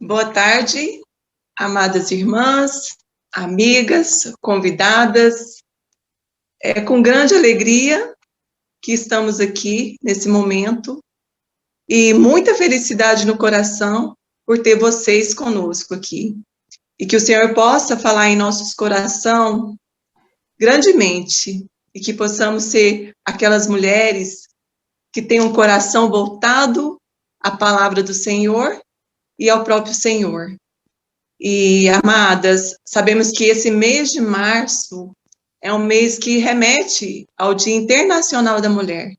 Boa tarde, amadas irmãs, amigas, convidadas. É com grande alegria que estamos aqui nesse momento e muita felicidade no coração por ter vocês conosco aqui. E que o Senhor possa falar em nossos corações grandemente e que possamos ser aquelas mulheres que têm um coração voltado à palavra do Senhor e ao próprio Senhor. E, amadas, sabemos que esse mês de março é um mês que remete ao Dia Internacional da Mulher.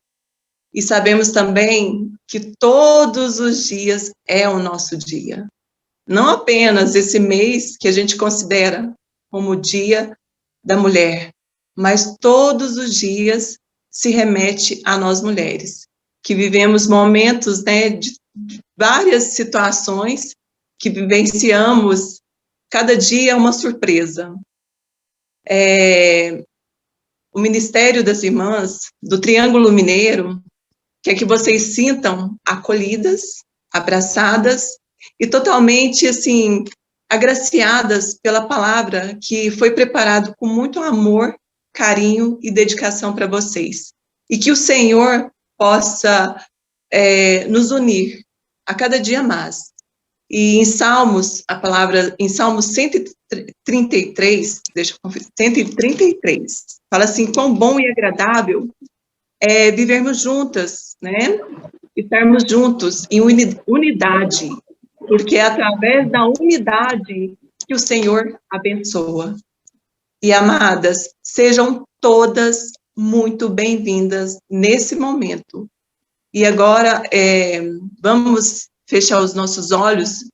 E sabemos também que todos os dias é o nosso dia. Não apenas esse mês que a gente considera como o Dia da Mulher, mas todos os dias se remete a nós mulheres, que vivemos momentos, né, de várias situações que vivenciamos. Cada dia é uma surpresa. O Ministério das Irmãs do Triângulo Mineiro quer que vocês sintam acolhidas, abraçadas e totalmente, assim, agraciadas pela palavra que foi preparado com muito amor, carinho e dedicação para vocês. E que o Senhor possa nos unir a cada dia mais. E em Salmos, a palavra, em Salmos 133, deixa eu conferir, 133, fala assim, quão bom e agradável é vivermos juntas, né? Estarmos juntos em unidade, porque é através da unidade que o Senhor abençoa. E, amadas, sejam todas muito bem-vindas nesse momento. E agora, vamos fechar os nossos olhos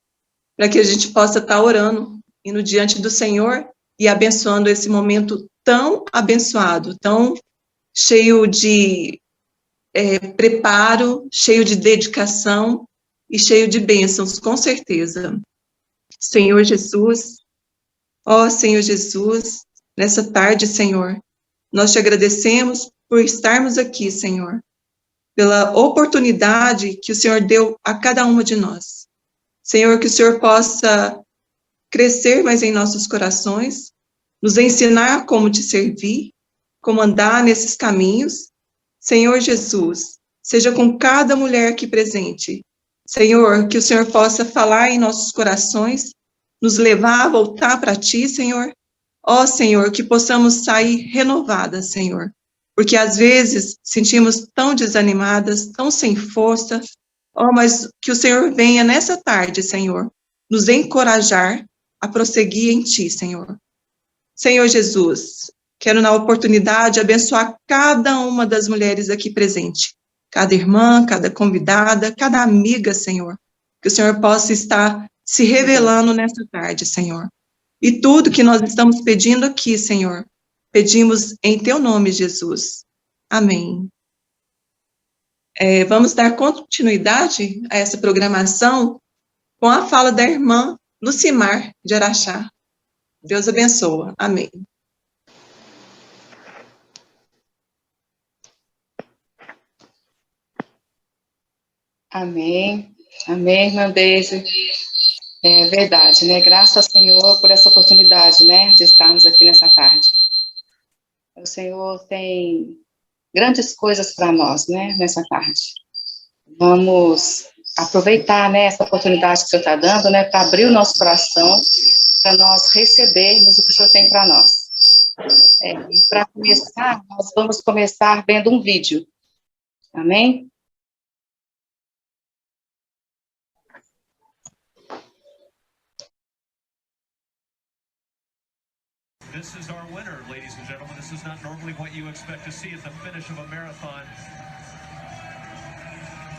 para que a gente possa estar orando, indo diante do Senhor e abençoando esse momento tão abençoado, tão cheio de preparo, cheio de dedicação e cheio de bênçãos, com certeza. Senhor Jesus, ó Senhor Jesus, nessa tarde, Senhor, nós te agradecemos por estarmos aqui, Senhor, pela oportunidade que o Senhor deu a cada uma de nós. Senhor, que o Senhor possa crescer mais em nossos corações, nos ensinar como te servir, como andar nesses caminhos. Senhor Jesus, seja com cada mulher aqui presente. Senhor, que o Senhor possa falar em nossos corações, nos levar a voltar para ti, Senhor. Ó, Senhor, que possamos sair renovadas, Senhor, porque às vezes sentimos tão desanimadas, tão sem força. Ó, mas que o Senhor venha nessa tarde, Senhor, nos encorajar a prosseguir em ti, Senhor. Senhor Jesus, quero na oportunidade abençoar cada uma das mulheres aqui presente, cada irmã, cada convidada, cada amiga, Senhor, que o Senhor possa estar se revelando nessa tarde, Senhor. E tudo que nós estamos pedindo aqui, Senhor, pedimos em teu nome, Jesus. Amém. Vamos dar continuidade a essa programação com a fala da irmã Lucimar de Araxá. Deus abençoa. Amém. Amém. Amém, irmã Deise. É verdade, né? Graças ao Senhor por essa oportunidade, né, de estarmos aqui nessa tarde. O Senhor tem grandes coisas para nós, né, nessa tarde. Vamos aproveitar, né, essa oportunidade que o Senhor está dando, né, para abrir o nosso coração, para nós recebermos o que o Senhor tem para nós. E para começar, nós vamos começar vendo um vídeo. Amém? This is our winner, ladies and gentlemen. This is not normally what you expect to see at the finish of a marathon.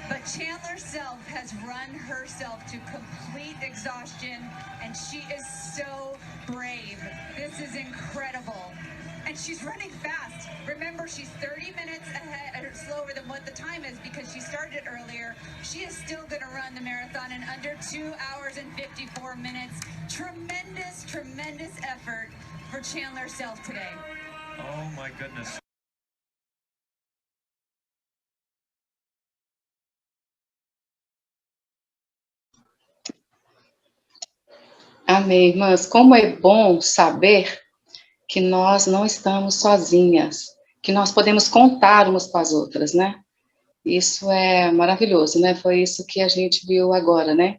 But Chandler Self has run herself to complete exhaustion, and she is so brave. This is incredible. And she's running fast. Remember, she's 30 minutes ahead, or slower than what the time is because she started earlier. She is still going to run the marathon in under 2 hours and 54 minutes. Tremendous, tremendous effort for Chandler Self today. Oh, my goodness. Amém, irmãs. Como é bom saber que nós não estamos sozinhas, que nós podemos contar umas com as outras, né? Isso é maravilhoso, né? Foi isso que a gente viu agora, né?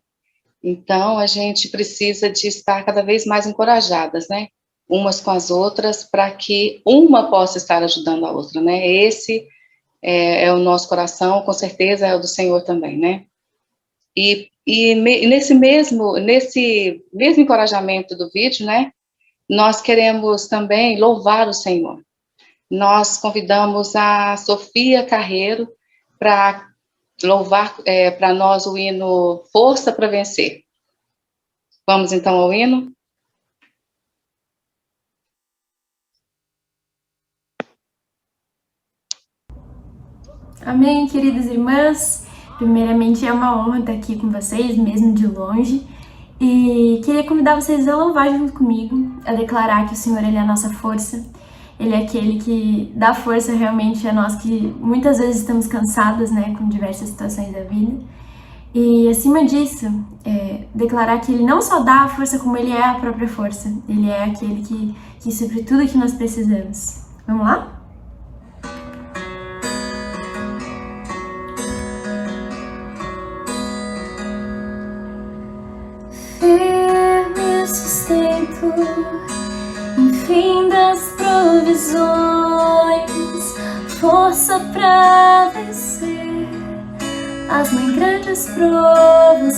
Então, a gente precisa de estar cada vez mais encorajadas, né? Umas com as outras, para que uma possa estar ajudando a outra, né? Esse é o nosso coração, com certeza é o do Senhor também, né? Nesse mesmo encorajamento do vídeo, né? Nós queremos também louvar o Senhor. Nós convidamos a Sofia Carreiro para louvar para nós o hino Força para Vencer. Vamos então ao hino? Amém, queridas irmãs. Primeiramente é uma honra estar aqui com vocês, mesmo de longe. E queria convidar vocês a louvar junto comigo, a declarar que o Senhor ele é a nossa força. Ele é aquele que dá força realmente a nós que muitas vezes estamos cansadas, né, com diversas situações da vida. E acima disso, declarar que Ele não só dá a força, como Ele é a própria força. Ele é aquele que supre tudo que nós precisamos. Vamos lá? Firme sustento, enfim das provisões, força pra vencer as mais grandes provações.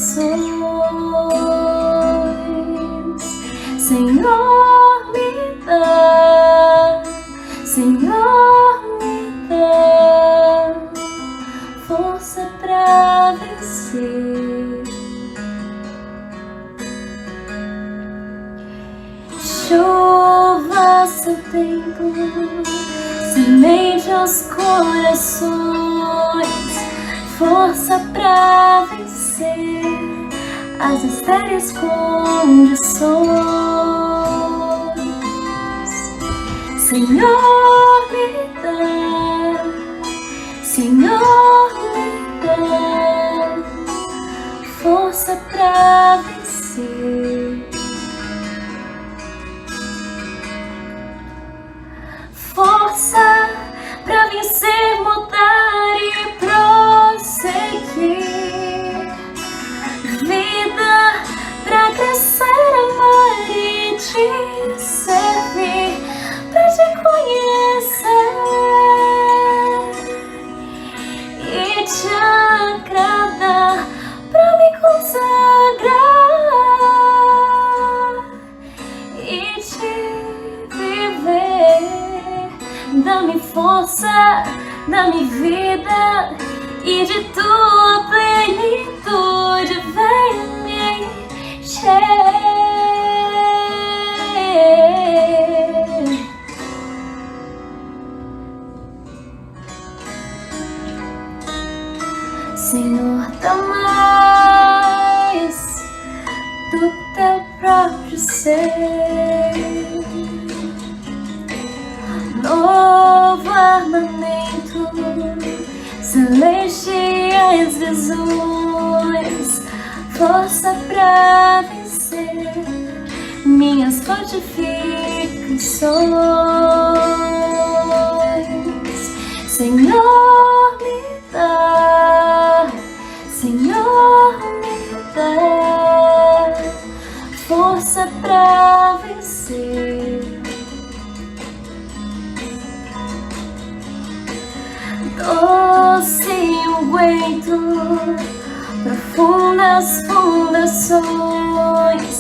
Senhor, me dá, Senhor, me dá força pra vencer. Chova seu tempo, semente aos corações, força pra vencer as estéreis condições. Senhor, me dá, Senhor, me dá força pra vencer. Força pra vencer, mudar e prosseguir. Vida pra crescer, amar e te servir, pra te conhecer e te agradar, pra me consagrar e te viver. Dá-me força, dá-me vida, e de tua plenitude vem me encher. Senhor, dá mais do teu próprio ser. Novo armamento, celestiais visões, força pra vencer minhas fortificações. Senhor, me dá, Senhor, me dá força pra vencer. Doce unguento, profundas fundações,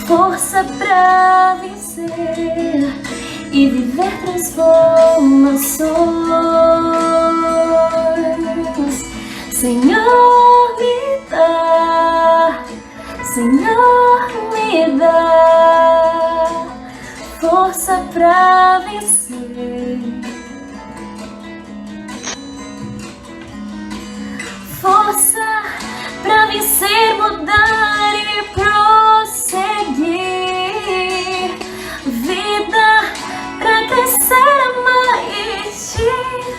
força pra vencer e viver transformações. Senhor, me dá, Senhor, me dá força pra vencer. Força pra vencer, mudar e prosseguir. Vida pra crescer, amar e te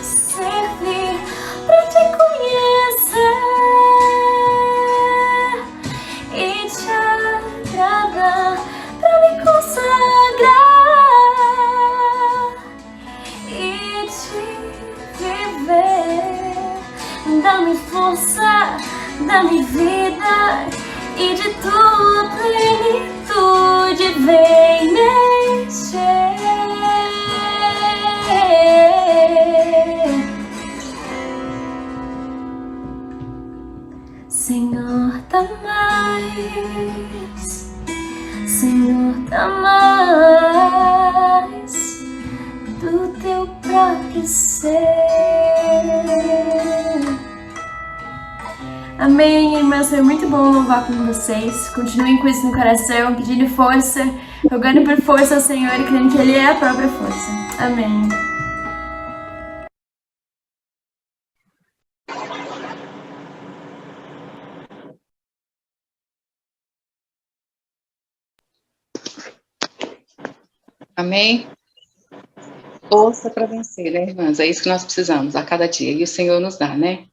servir, pra te conhecer e te agradar. dá mais, Senhor, dá mais do teu próprio ser. Amém, irmãs, foi muito bom louvar com vocês. Continuem com isso no coração, pedindo força, rogando por força ao Senhor e crendo que Ele é a própria força. Amém. Amém? Força para vencer, né, irmãs? É isso que nós precisamos a cada dia, e o Senhor nos dá, né?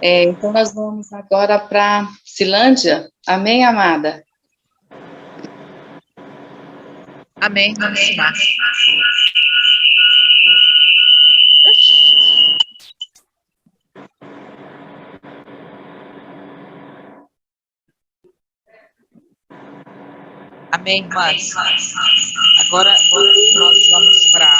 Então, nós vamos agora para Cilândia. Amém, amada? Amém, vamos lá. Amém, irmãs. Agora nós vamos para...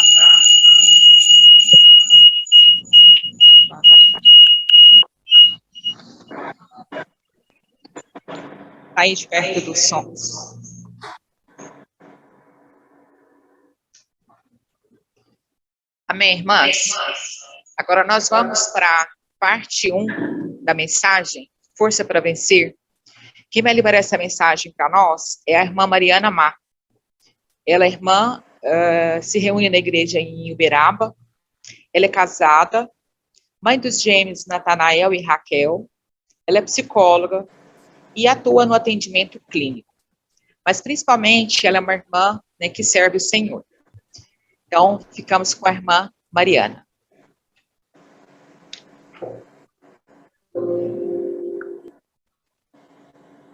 Sair de perto do som. Amém, irmãs? Agora nós vamos para a parte 1 da mensagem, Força para Vencer. Quem vai liberar essa mensagem para nós é a irmã Mariana Má. Ela é irmã, se reúne na igreja em Uberaba. Ela é casada, mãe dos gêmeos Natanael e Raquel. Ela é psicóloga e atua no atendimento clínico. Mas, principalmente, ela é uma irmã, né, que serve o Senhor. Então, ficamos com a irmã Mariana.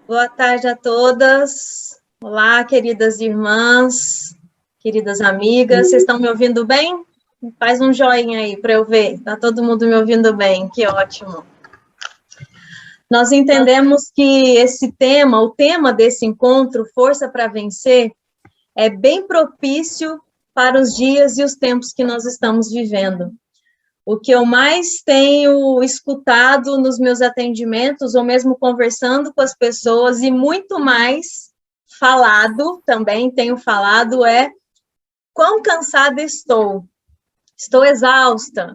Boa tarde a todas. Olá, queridas irmãs, queridas amigas. Vocês estão me ouvindo bem? Faz um joinha aí para eu ver. Está todo mundo me ouvindo bem? Que ótimo. Nós entendemos que esse tema, o tema desse encontro, Força para Vencer, é bem propício para os dias e os tempos que nós estamos vivendo. O que eu mais tenho escutado nos meus atendimentos, ou mesmo conversando com as pessoas, e muito mais falado, também tenho falado, é quão cansada estou. Estou exausta,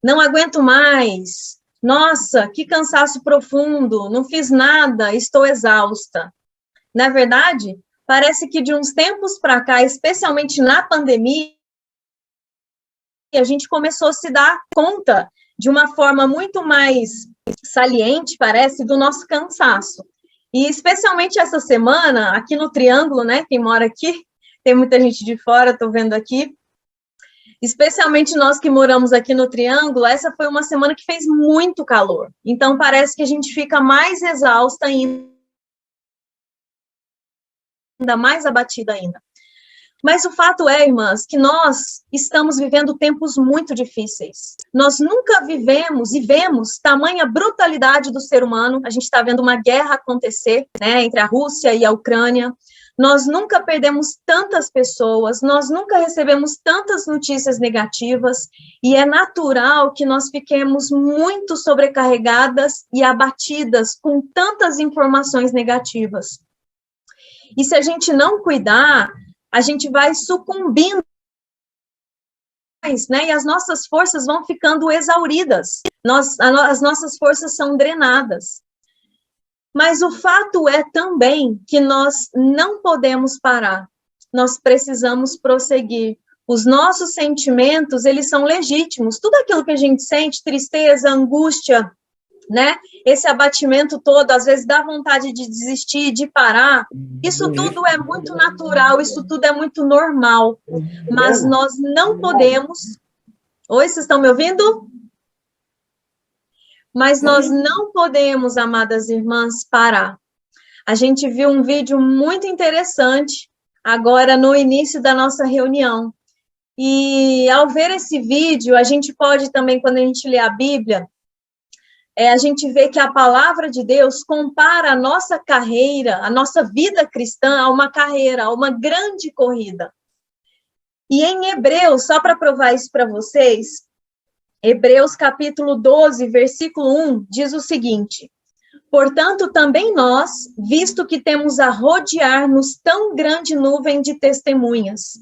não aguento mais. Nossa, que cansaço profundo, não fiz nada, estou exausta. Na verdade, parece que de uns tempos para cá, especialmente na pandemia, a gente começou a se dar conta de uma forma muito mais saliente, parece, do nosso cansaço. E especialmente essa semana, aqui no Triângulo, né, quem mora aqui, tem muita gente de fora, estou vendo aqui, especialmente nós que moramos aqui no Triângulo, essa foi uma semana que fez muito calor. Então, parece que a gente fica mais exausta ainda mais abatida ainda. Mas o fato é, irmãs, que nós estamos vivendo tempos muito difíceis. Nós nunca vivemos e vemos tamanha brutalidade do ser humano. A gente está vendo uma guerra acontecer, né, entre a Rússia e a Ucrânia. Nós nunca perdemos tantas pessoas, nós nunca recebemos tantas notícias negativas, e é natural que nós fiquemos muito sobrecarregadas e abatidas com tantas informações negativas. E se a gente não cuidar, a gente vai sucumbindo, né? E as nossas forças vão ficando exauridas, as nossas forças são drenadas. Mas o fato é também que nós não podemos parar, nós precisamos prosseguir. Os nossos sentimentos, eles são legítimos, tudo aquilo que a gente sente, tristeza, angústia, né? Esse abatimento todo, às vezes dá vontade de desistir, de parar, isso tudo é muito natural, isso tudo é muito normal, mas nós não podemos... Oi, vocês estão me ouvindo? Mas nós não podemos, amadas irmãs, parar. A gente viu um vídeo muito interessante agora no início da nossa reunião, e ao ver esse vídeo, a gente pode também, quando a gente lê a Bíblia, a gente vê que a palavra de Deus compara a nossa carreira, a nossa vida cristã a uma carreira, a uma grande corrida. E em Hebreus, só para provar isso para vocês, Hebreus capítulo 12, versículo 1, diz o seguinte: Portanto, também nós, visto que temos a rodear-nos tão grande nuvem de testemunhas,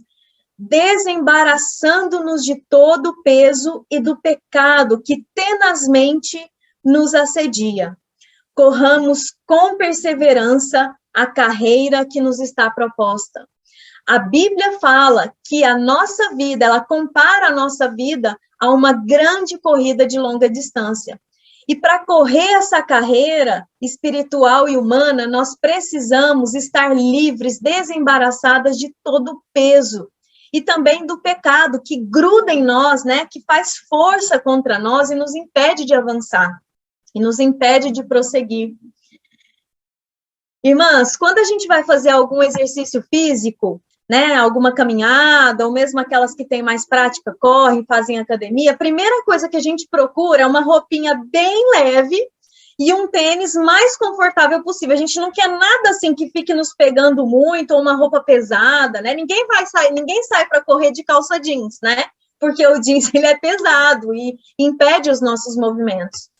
desembaraçando-nos de todo o peso e do pecado que tenazmente nos assedia, corramos com perseverança a carreira que nos está proposta. A Bíblia fala que a nossa vida, ela compara a nossa vida a uma grande corrida de longa distância. E para correr essa carreira espiritual e humana, nós precisamos estar livres, desembaraçadas de todo o peso e também do pecado que gruda em nós, né, que faz força contra nós e nos impede de avançar, e nos impede de prosseguir. Irmãs, quando a gente vai fazer algum exercício físico, né, alguma caminhada, ou mesmo aquelas que têm mais prática, correm, fazem academia, a primeira coisa que a gente procura é uma roupinha bem leve e um tênis mais confortável possível. A gente não quer nada assim que fique nos pegando muito, ou uma roupa pesada, né? Ninguém sai para correr de calça jeans, né? Porque o jeans ele é pesado e impede os nossos movimentos.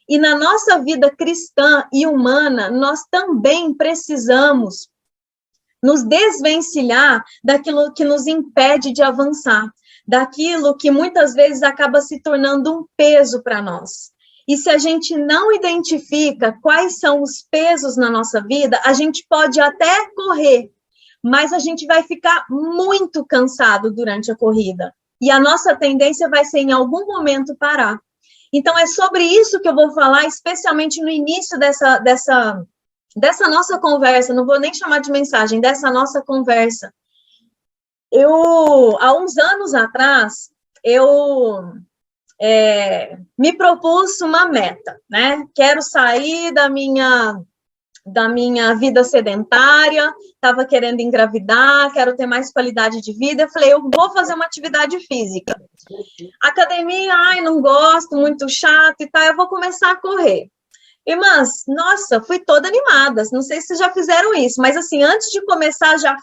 E na nossa vida cristã e humana, nós também precisamos nos desvencilhar daquilo que nos impede de avançar, daquilo que muitas vezes acaba se tornando um peso para nós. E se a gente não identifica quais são os pesos na nossa vida, a gente pode até correr, mas a gente vai ficar muito cansado durante a corrida. E a nossa tendência vai ser, em algum momento, parar. Então, é sobre isso que eu vou falar, especialmente no início dessa nossa conversa, não vou nem chamar de mensagem, dessa nossa conversa. Há uns anos atrás, me propus uma meta, né? Quero sair da minha vida sedentária, estava querendo engravidar, quero ter mais qualidade de vida. Eu falei, eu vou fazer uma atividade física. Academia, não gosto, muito chato e tal, eu vou começar a correr. Irmãs, nossa, fui toda animada, não sei se vocês já fizeram isso, mas assim, antes de começar, já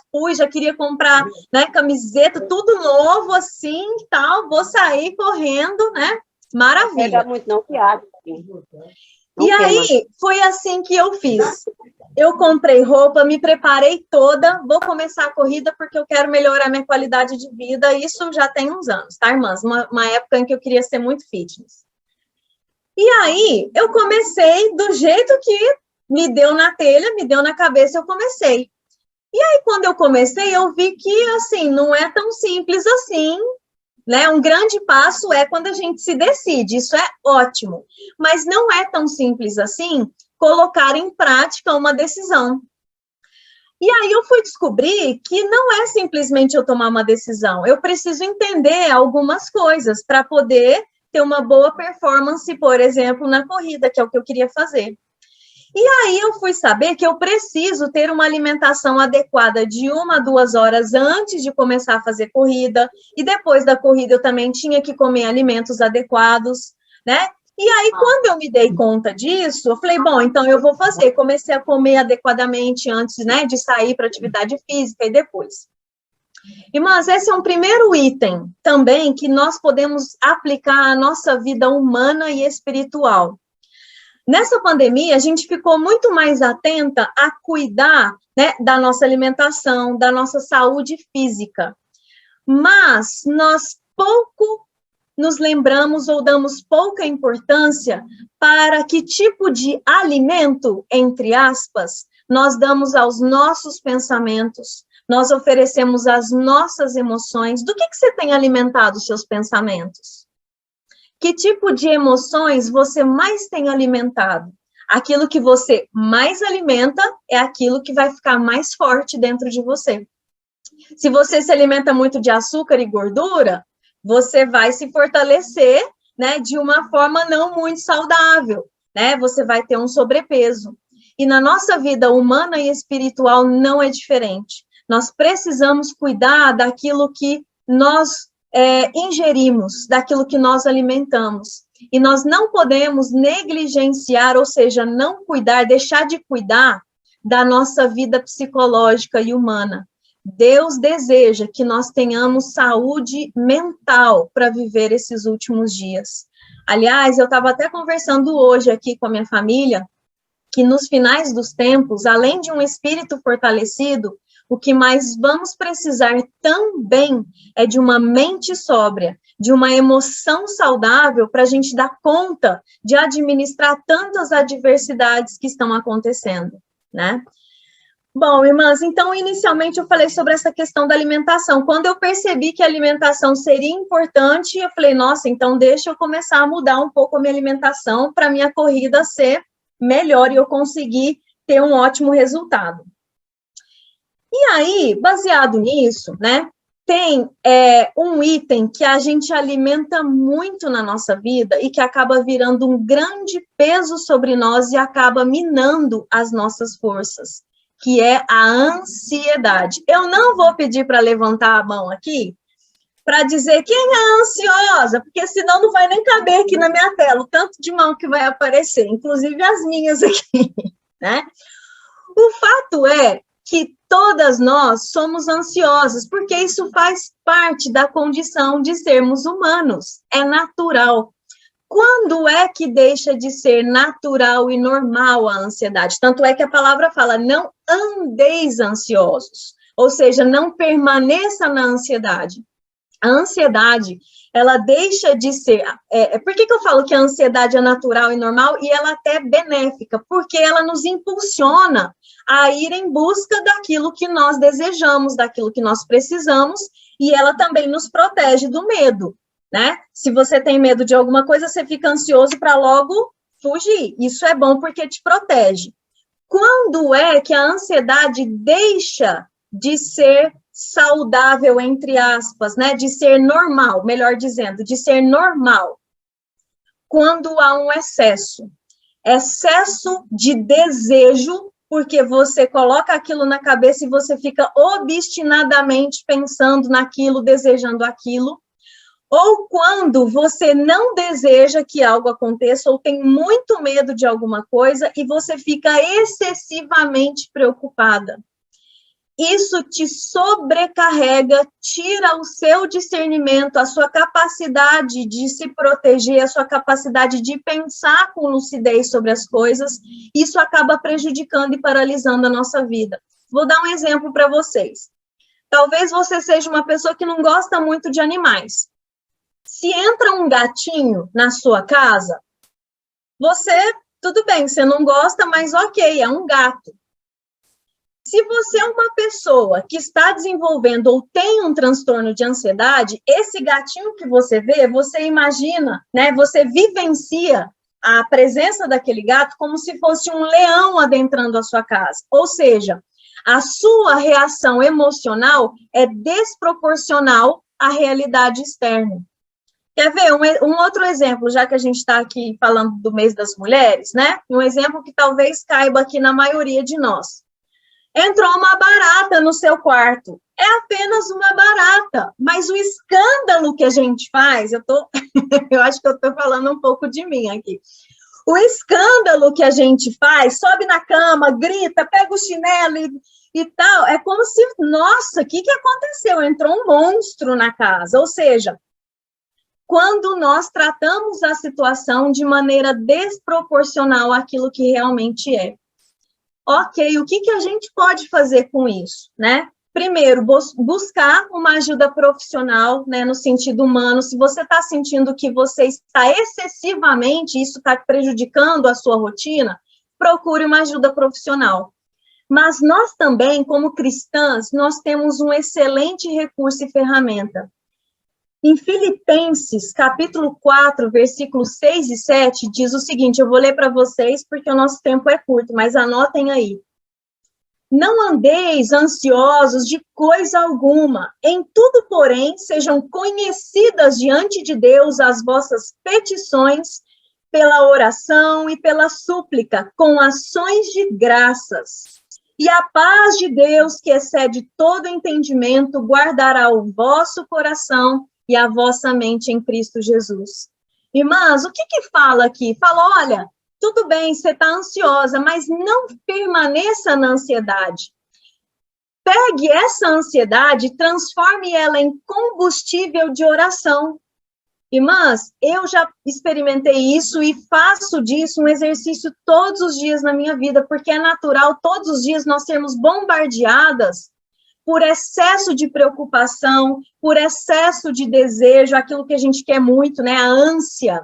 queria comprar, né, camiseta, tudo novo, assim, tal, vou sair correndo, né, maravilha. Pega muito não, piada. E aí, foi assim que eu fiz. Eu comprei roupa, me preparei toda, vou começar a corrida porque eu quero melhorar minha qualidade de vida, isso já tem uns anos, tá, irmãs? Uma época em que eu queria ser muito fitness. E aí, eu comecei do jeito que me deu na telha, me deu na cabeça, eu comecei. E aí, quando eu comecei, eu vi que, assim, não é tão simples assim, né? Um grande passo é quando a gente se decide, isso é ótimo. Mas não é tão simples assim colocar em prática uma decisão. E aí, eu fui descobrir que não é simplesmente eu tomar uma decisão, eu preciso entender algumas coisas para poder ter uma boa performance, por exemplo, na corrida, que é o que eu queria fazer. E aí eu fui saber que eu preciso ter uma alimentação adequada de 1 a 2 horas antes de começar a fazer corrida, e depois da corrida eu também tinha que comer alimentos adequados, né? E aí, quando eu me dei conta disso, eu falei, bom, então eu vou fazer. Comecei a comer adequadamente antes, né, de sair para atividade física e depois. Irmãs, esse é um primeiro item também que nós podemos aplicar à nossa vida humana e espiritual. Nessa pandemia, a gente ficou muito mais atenta a cuidar, né, da nossa alimentação, da nossa saúde física. Mas nós pouco nos lembramos ou damos pouca importância para que tipo de alimento, entre aspas, nós damos aos nossos pensamentos, nós oferecemos as nossas emoções. Do que você tem alimentado os seus pensamentos? Que tipo de emoções você mais tem alimentado? Aquilo que você mais alimenta é aquilo que vai ficar mais forte dentro de você. Se você se alimenta muito de açúcar e gordura, você vai se fortalecer, né, de uma forma não muito saudável, né? Você vai ter um sobrepeso. E na nossa vida humana e espiritual não é diferente. Nós precisamos cuidar daquilo que nós ingerimos, daquilo que nós alimentamos. E nós não podemos negligenciar, ou seja, não cuidar, deixar de cuidar da nossa vida psicológica e humana. Deus deseja que nós tenhamos saúde mental para viver esses últimos dias. Aliás, eu estava até conversando hoje aqui com a minha família, que nos finais dos tempos, além de um espírito fortalecido, o que mais vamos precisar também é de uma mente sóbria, de uma emoção saudável para a gente dar conta de administrar tantas adversidades que estão acontecendo, né? Bom, irmãs, então, inicialmente eu falei sobre essa questão da alimentação. Quando eu percebi que a alimentação seria importante, eu falei, nossa, então deixa eu começar a mudar um pouco a minha alimentação para a minha corrida ser melhor e eu conseguir ter um ótimo resultado. E aí, baseado nisso, né, tem um item que a gente alimenta muito na nossa vida e que acaba virando um grande peso sobre nós e acaba minando as nossas forças, que é a ansiedade. Eu não vou pedir para levantar a mão aqui para dizer quem é ansiosa, porque senão não vai nem caber aqui na minha tela, o tanto de mão que vai aparecer, inclusive as minhas aqui, né? O fato é que todas nós somos ansiosas, porque isso faz parte da condição de sermos humanos, é natural. Quando é que deixa de ser natural e normal a ansiedade? Tanto é que a palavra fala, não andeis ansiosos, ou seja, não permaneça na ansiedade. A ansiedade, ela deixa de ser... por que eu falo que a ansiedade é natural e normal e ela até é benéfica? Porque ela nos impulsiona a ir em busca daquilo que nós desejamos, daquilo que nós precisamos, e ela também nos protege do medo, né? Se você tem medo de alguma coisa, você fica ansioso para logo fugir. Isso é bom porque te protege. Quando é que a ansiedade deixa de ser saudável, entre aspas, né? De ser normal, melhor dizendo, de ser normal? Quando há um excesso de desejo, porque você coloca aquilo na cabeça e você fica obstinadamente pensando naquilo, desejando aquilo, ou quando você não deseja que algo aconteça, ou tem muito medo de alguma coisa, e você fica excessivamente preocupada. Isso te sobrecarrega, tira o seu discernimento, a sua capacidade de se proteger, a sua capacidade de pensar com lucidez sobre as coisas. Isso acaba prejudicando e paralisando a nossa vida. Vou dar um exemplo para vocês. Talvez você seja uma pessoa que não gosta muito de animais. Se entra um gatinho na sua casa, tudo bem, você não gosta, mas ok, é um gato. Se você é uma pessoa que está desenvolvendo ou tem um transtorno de ansiedade, esse gatinho que você vê, você imagina, né? Você vivencia a presença daquele gato como se fosse um leão adentrando a sua casa. Ou seja, a sua reação emocional é desproporcional à realidade externa. Quer ver um outro exemplo, já que a gente está aqui falando do mês das mulheres, né? Um exemplo que talvez caiba aqui na maioria de nós. Entrou uma barata no seu quarto. É apenas uma barata, mas o escândalo que a gente faz, eu acho que eu estou falando um pouco de mim aqui. O escândalo que a gente faz, sobe na cama, grita, pega o chinelo e tal, é como se, nossa, o que aconteceu? Entrou um monstro na casa. Ou seja, quando nós tratamos a situação de maneira desproporcional àquilo que realmente é. Ok, o que a gente pode fazer com isso, né? Primeiro, buscar uma ajuda profissional, né, no sentido humano. Se você está sentindo que você está excessivamente, isso está prejudicando a sua rotina, procure uma ajuda profissional. Mas nós também, como cristãs, nós temos um excelente recurso e ferramenta. Em Filipenses, capítulo 4, versículos 6 e 7, diz o seguinte, eu vou ler para vocês porque o nosso tempo é curto, mas anotem aí. Não andeis ansiosos de coisa alguma, em tudo, porém, sejam conhecidas diante de Deus as vossas petições pela oração e pela súplica, com ações de graças. E a paz de Deus, que excede todo entendimento, guardará o vosso coração e a vossa mente em Cristo Jesus. Irmãs, o que fala aqui? Fala, olha, tudo bem, você está ansiosa, mas não permaneça na ansiedade. Pegue essa ansiedade e transforme ela em combustível de oração. Irmãs, eu já experimentei isso e faço disso um exercício todos os dias na minha vida, porque é natural todos os dias nós sermos bombardeadas por excesso de preocupação, por excesso de desejo, aquilo que a gente quer muito, né, a ânsia,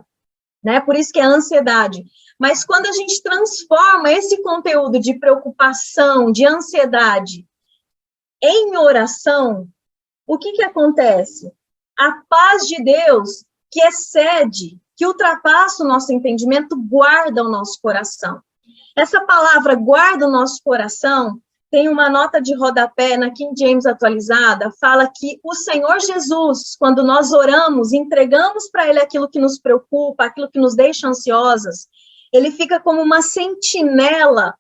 né, por isso que é a ansiedade. Mas quando a gente transforma esse conteúdo de preocupação, de ansiedade, em oração, o que acontece? A paz de Deus, que excede, que ultrapassa o nosso entendimento, guarda o nosso coração. Essa palavra guarda o nosso coração, tem uma nota de rodapé na King James atualizada, fala que o Senhor Jesus, quando nós oramos, entregamos para Ele aquilo que nos preocupa, aquilo que nos deixa ansiosas, Ele fica como uma sentinela,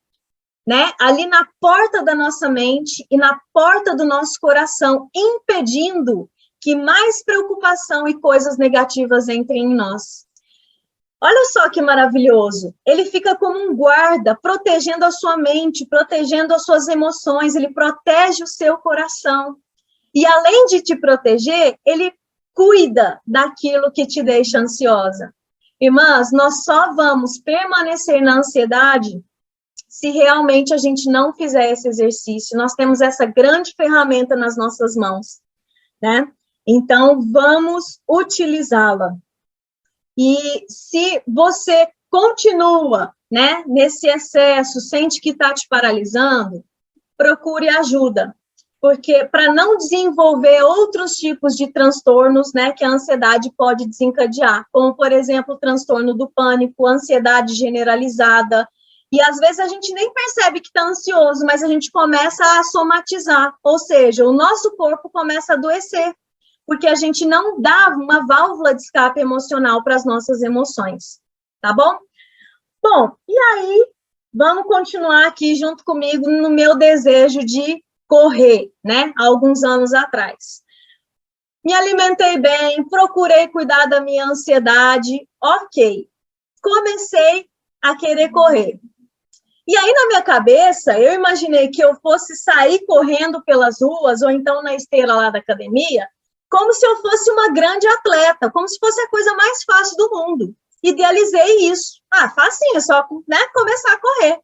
né, ali na porta da nossa mente e na porta do nosso coração, impedindo que mais preocupação e coisas negativas entrem em nós. Olha só que maravilhoso. Ele fica como um guarda, protegendo a sua mente, protegendo as suas emoções, ele protege o seu coração. E além de te proteger, ele cuida daquilo que te deixa ansiosa. Irmãs, nós só vamos permanecer na ansiedade se realmente a gente não fizer esse exercício. Nós temos essa grande ferramenta nas nossas mãos, né? Então, vamos utilizá-la. E se você continua, né, nesse excesso, sente que está te paralisando, procure ajuda. Porque para não desenvolver outros tipos de transtornos, né, que a ansiedade pode desencadear, como, por exemplo, o transtorno do pânico, ansiedade generalizada, e às vezes a gente nem percebe que está ansioso, mas a gente começa a somatizar, ou seja, o nosso corpo começa a adoecer, porque a gente não dá uma válvula de escape emocional para as nossas emoções, tá bom? Bom, e aí, vamos continuar aqui junto comigo no meu desejo de correr, né, há alguns anos atrás. Me alimentei bem, procurei cuidar da minha ansiedade, ok. Comecei a querer correr. E aí, na minha cabeça, eu imaginei que eu fosse sair correndo pelas ruas, ou então na esteira lá da academia, como se eu fosse uma grande atleta, como se fosse a coisa mais fácil do mundo. Idealizei isso. Ah, facinho, é só, né, começar a correr.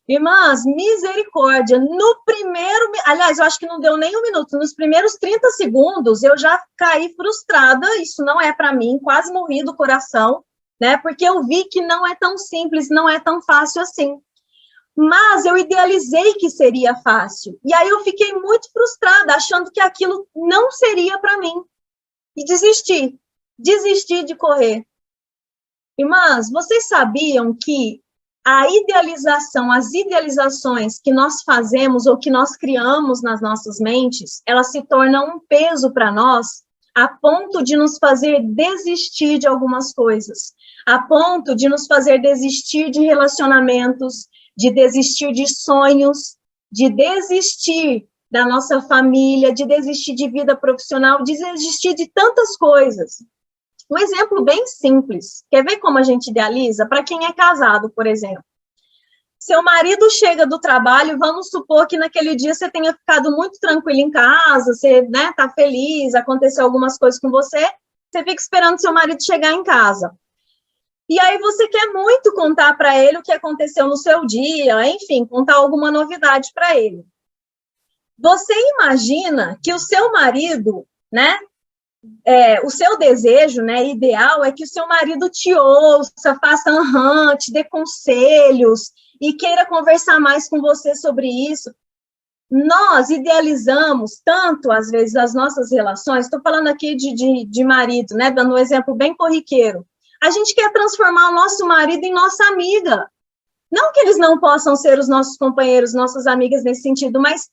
Irmãs, misericórdia, no primeiro... Aliás, eu acho que não deu nem um minuto. Nos primeiros 30 segundos, eu já caí frustrada, isso não é para mim, quase morri do coração, né, porque eu vi que não é tão simples, não é tão fácil assim. Mas eu idealizei que seria fácil. E aí eu fiquei muito frustrada, achando que aquilo não seria para mim. E desisti de correr. Irmãs, vocês sabiam que a idealização, as idealizações que nós fazemos ou que nós criamos nas nossas mentes, elas se tornam um peso para nós, a ponto de nos fazer desistir de algumas coisas, a ponto de nos fazer desistir de relacionamentos, de desistir de sonhos, de desistir da nossa família, de desistir de vida profissional, de desistir de tantas coisas. Um exemplo bem simples. Quer ver como a gente idealiza? Para quem é casado, por exemplo. Seu marido chega do trabalho, vamos supor que naquele dia você tenha ficado muito tranquilo em casa, você, né, tá feliz, aconteceu algumas coisas com você, você fica esperando seu marido chegar em casa. E aí você quer muito contar para ele o que aconteceu no seu dia, enfim, contar alguma novidade para ele. Você imagina que o seu marido, né, o seu desejo, né, ideal é que o seu marido te ouça, faça te dê conselhos e queira conversar mais com você sobre isso. Nós idealizamos tanto, às vezes, as nossas relações, estou falando aqui de marido, né, dando um exemplo bem corriqueiro. A gente quer transformar o nosso marido em nossa amiga. Não que eles não possam ser os nossos companheiros, nossas amigas nesse sentido, mas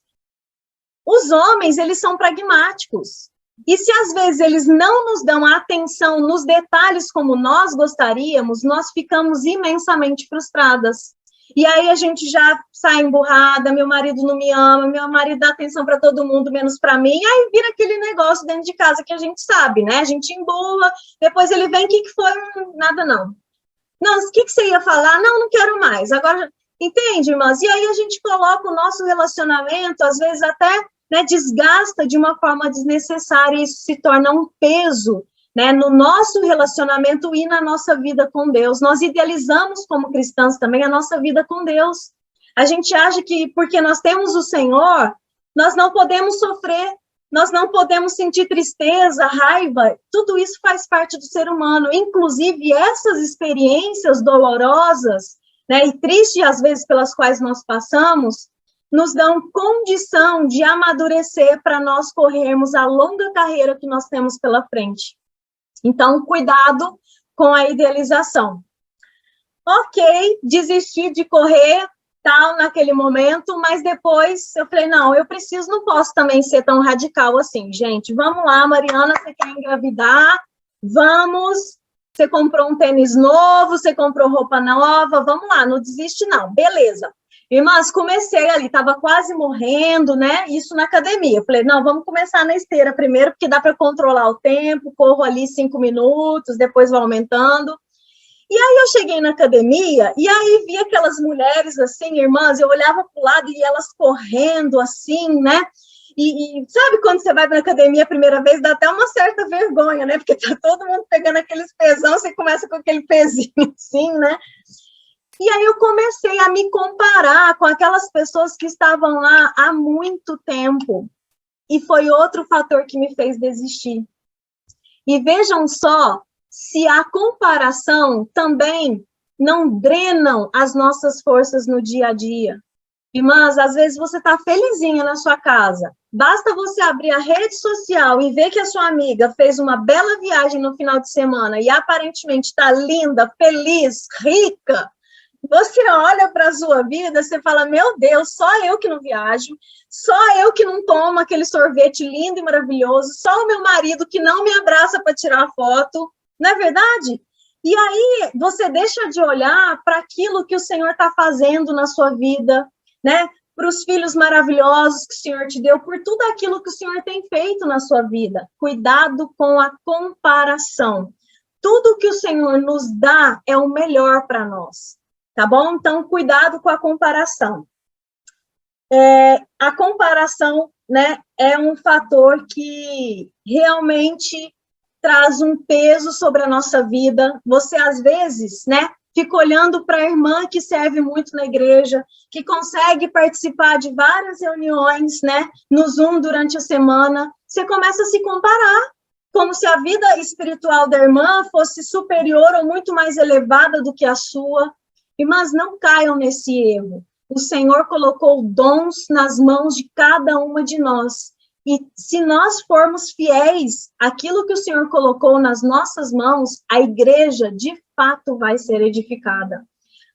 os homens, eles são pragmáticos. E se às vezes eles não nos dão atenção nos detalhes como nós gostaríamos, nós ficamos imensamente frustradas. E aí a gente já sai emburrada, meu marido não me ama, meu marido dá atenção para todo mundo, menos para mim, e aí vira aquele negócio dentro de casa que a gente sabe, né? A gente emburra, depois ele vem, o que foi? Nada não. Não, o que você ia falar? Não quero mais. Agora, entende, irmãs? E aí a gente coloca o nosso relacionamento, às vezes até, né, desgasta de uma forma desnecessária, e isso se torna um peso né, no nosso relacionamento e na nossa vida com Deus. Nós idealizamos como cristãos também a nossa vida com Deus. A gente acha que porque nós temos o Senhor, nós não podemos sofrer, nós não podemos sentir tristeza, raiva, tudo isso faz parte do ser humano, inclusive essas experiências dolorosas, né, e tristes às vezes pelas quais nós passamos, nos dão condição de amadurecer para nós corrermos a longa carreira que nós temos pela frente. Então, cuidado com a idealização. Ok, desisti de correr, tal, naquele momento, mas depois eu falei, não posso também ser tão radical assim, gente, vamos lá, Mariana, você quer engravidar? Vamos, você comprou um tênis novo, você comprou roupa nova, vamos lá, não desiste não, beleza. Irmãs, comecei ali, estava quase morrendo, né, isso na academia, falei, não, vamos começar na esteira primeiro, porque dá para controlar o tempo, corro ali 5 minutos, depois vou aumentando. E aí eu cheguei na academia, e aí vi aquelas mulheres assim, irmãs, eu olhava para o lado e elas correndo assim, né? E sabe quando você vai na academia a primeira vez, dá até uma certa vergonha, né? Porque tá todo mundo pegando aqueles pesão, você começa com aquele pezinho assim, né? E aí eu comecei a me comparar com aquelas pessoas que estavam lá há muito tempo. E foi outro fator que me fez desistir. E vejam só, se a comparação também não drenam as nossas forças no dia a dia. Irmãs, às vezes você está felizinha na sua casa, basta você abrir a rede social e ver que a sua amiga fez uma bela viagem no final de semana e aparentemente está linda, feliz, rica. Você olha para a sua vida, você fala, meu Deus, só eu que não viajo, só eu que não tomo aquele sorvete lindo e maravilhoso, só o meu marido que não me abraça para tirar a foto. Não é verdade? E aí você deixa de olhar para aquilo que o Senhor está fazendo na sua vida, né? Para os filhos maravilhosos que o Senhor te deu, por tudo aquilo que o Senhor tem feito na sua vida. Cuidado com a comparação. Tudo que o Senhor nos dá é o melhor para nós, tá bom? Então, cuidado com a comparação. A comparação, né, é um fator que realmente traz um peso sobre a nossa vida. Você, às vezes, né, fica olhando para a irmã que serve muito na igreja, que consegue participar de várias reuniões, né, no Zoom durante a semana. Você começa a se comparar, como se a vida espiritual da irmã fosse superior ou muito mais elevada do que a sua. Irmãs, não caiam nesse erro. O Senhor colocou dons nas mãos de cada uma de nós. E se nós formos fiéis àquilo que o Senhor colocou nas nossas mãos, a igreja, de fato, vai ser edificada.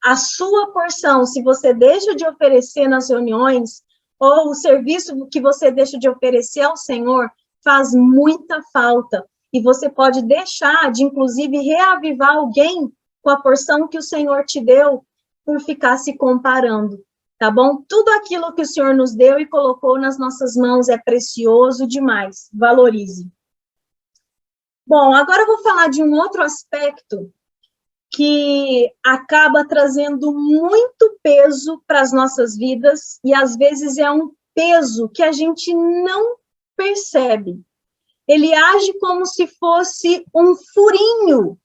A sua porção, se você deixa de oferecer nas reuniões, ou o serviço que você deixa de oferecer ao Senhor, faz muita falta. E você pode deixar de, inclusive, reavivar alguém com a porção que o Senhor te deu, por ficar se comparando. Tá bom? Tudo aquilo que o Senhor nos deu e colocou nas nossas mãos é precioso demais. Valorize. Bom, agora eu vou falar de um outro aspecto que acaba trazendo muito peso para as nossas vidas e às vezes é um peso que a gente não percebe. Ele age como se fosse um furinho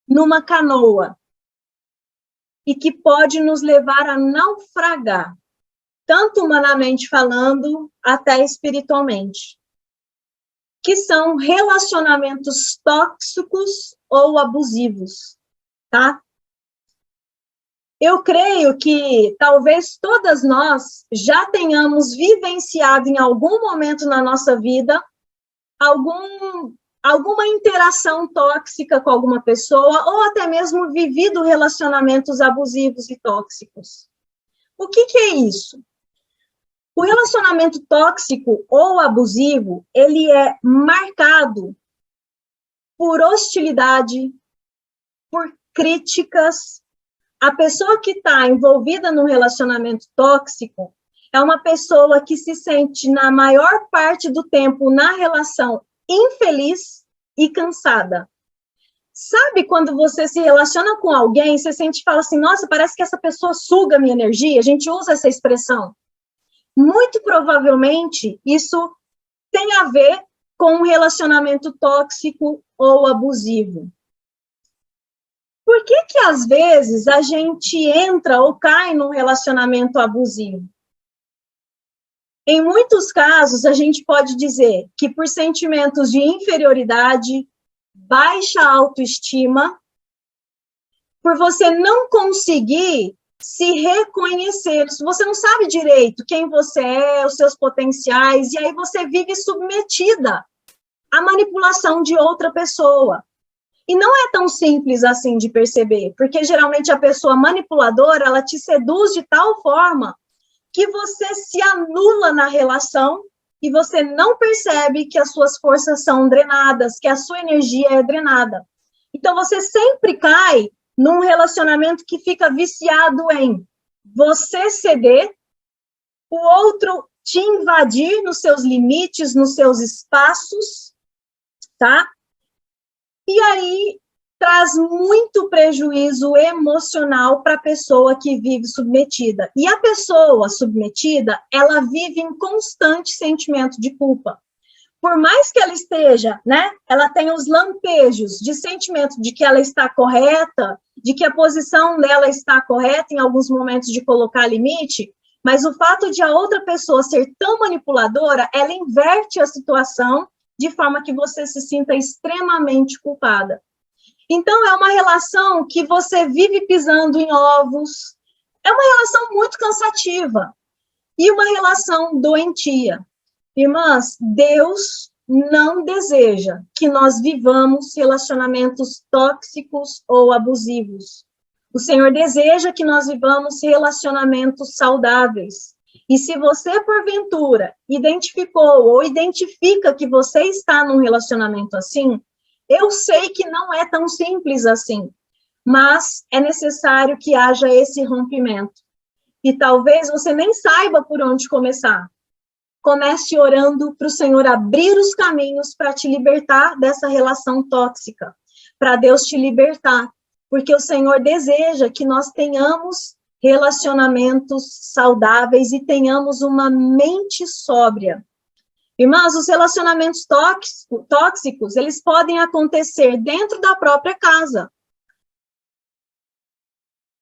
numa canoa e que pode nos levar a naufragar, tanto humanamente falando, até espiritualmente, que são relacionamentos tóxicos ou abusivos, tá? Eu creio que talvez todas nós já tenhamos vivenciado em algum momento na nossa vida alguma interação tóxica com alguma pessoa, ou até mesmo vivido relacionamentos abusivos e tóxicos. O que é isso? O relacionamento tóxico ou abusivo, ele é marcado por hostilidade, por críticas. A pessoa que está envolvida no relacionamento tóxico é uma pessoa que se sente, na maior parte do tempo, na relação infeliz e cansada. Sabe quando você se relaciona com alguém, você sente e fala assim, nossa, parece que essa pessoa suga a minha energia? A gente usa essa expressão. Muito provavelmente, isso tem a ver com um relacionamento tóxico ou abusivo? Por que que às vezes a gente entra ou cai num relacionamento abusivo? Em muitos casos, a gente pode dizer que por sentimentos de inferioridade, baixa autoestima, por você não conseguir se reconhecer, você não sabe direito quem você é, os seus potenciais, e aí você vive submetida à manipulação de outra pessoa. E não é tão simples assim de perceber, porque geralmente a pessoa manipuladora, ela te seduz de tal forma que você se anula na relação e você não percebe que as suas forças são drenadas, que a sua energia é drenada. Então, você sempre cai num relacionamento que fica viciado em você ceder, o outro te invadir nos seus limites, nos seus espaços, tá? E aí traz muito prejuízo emocional para a pessoa que vive submetida. E a pessoa submetida, ela vive em constante sentimento de culpa. Por mais que ela esteja, né, ela tenha os lampejos de sentimento de que ela está correta, de que a posição dela está correta em alguns momentos de colocar limite, mas o fato de a outra pessoa ser tão manipuladora, ela inverte a situação de forma que você se sinta extremamente culpada. Então, é uma relação que você vive pisando em ovos, é uma relação muito cansativa e uma relação doentia. Irmãs, Deus não deseja que nós vivamos relacionamentos tóxicos ou abusivos. O Senhor deseja que nós vivamos relacionamentos saudáveis. E se você, porventura, identificou ou identifica que você está num relacionamento assim, eu sei que não é tão simples assim, mas é necessário que haja esse rompimento. E talvez você nem saiba por onde começar. Comece orando para o Senhor abrir os caminhos para te libertar dessa relação tóxica, para Deus te libertar, porque o Senhor deseja que nós tenhamos relacionamentos saudáveis e tenhamos uma mente sóbria. Irmãs, os relacionamentos tóxicos, eles podem acontecer dentro da própria casa.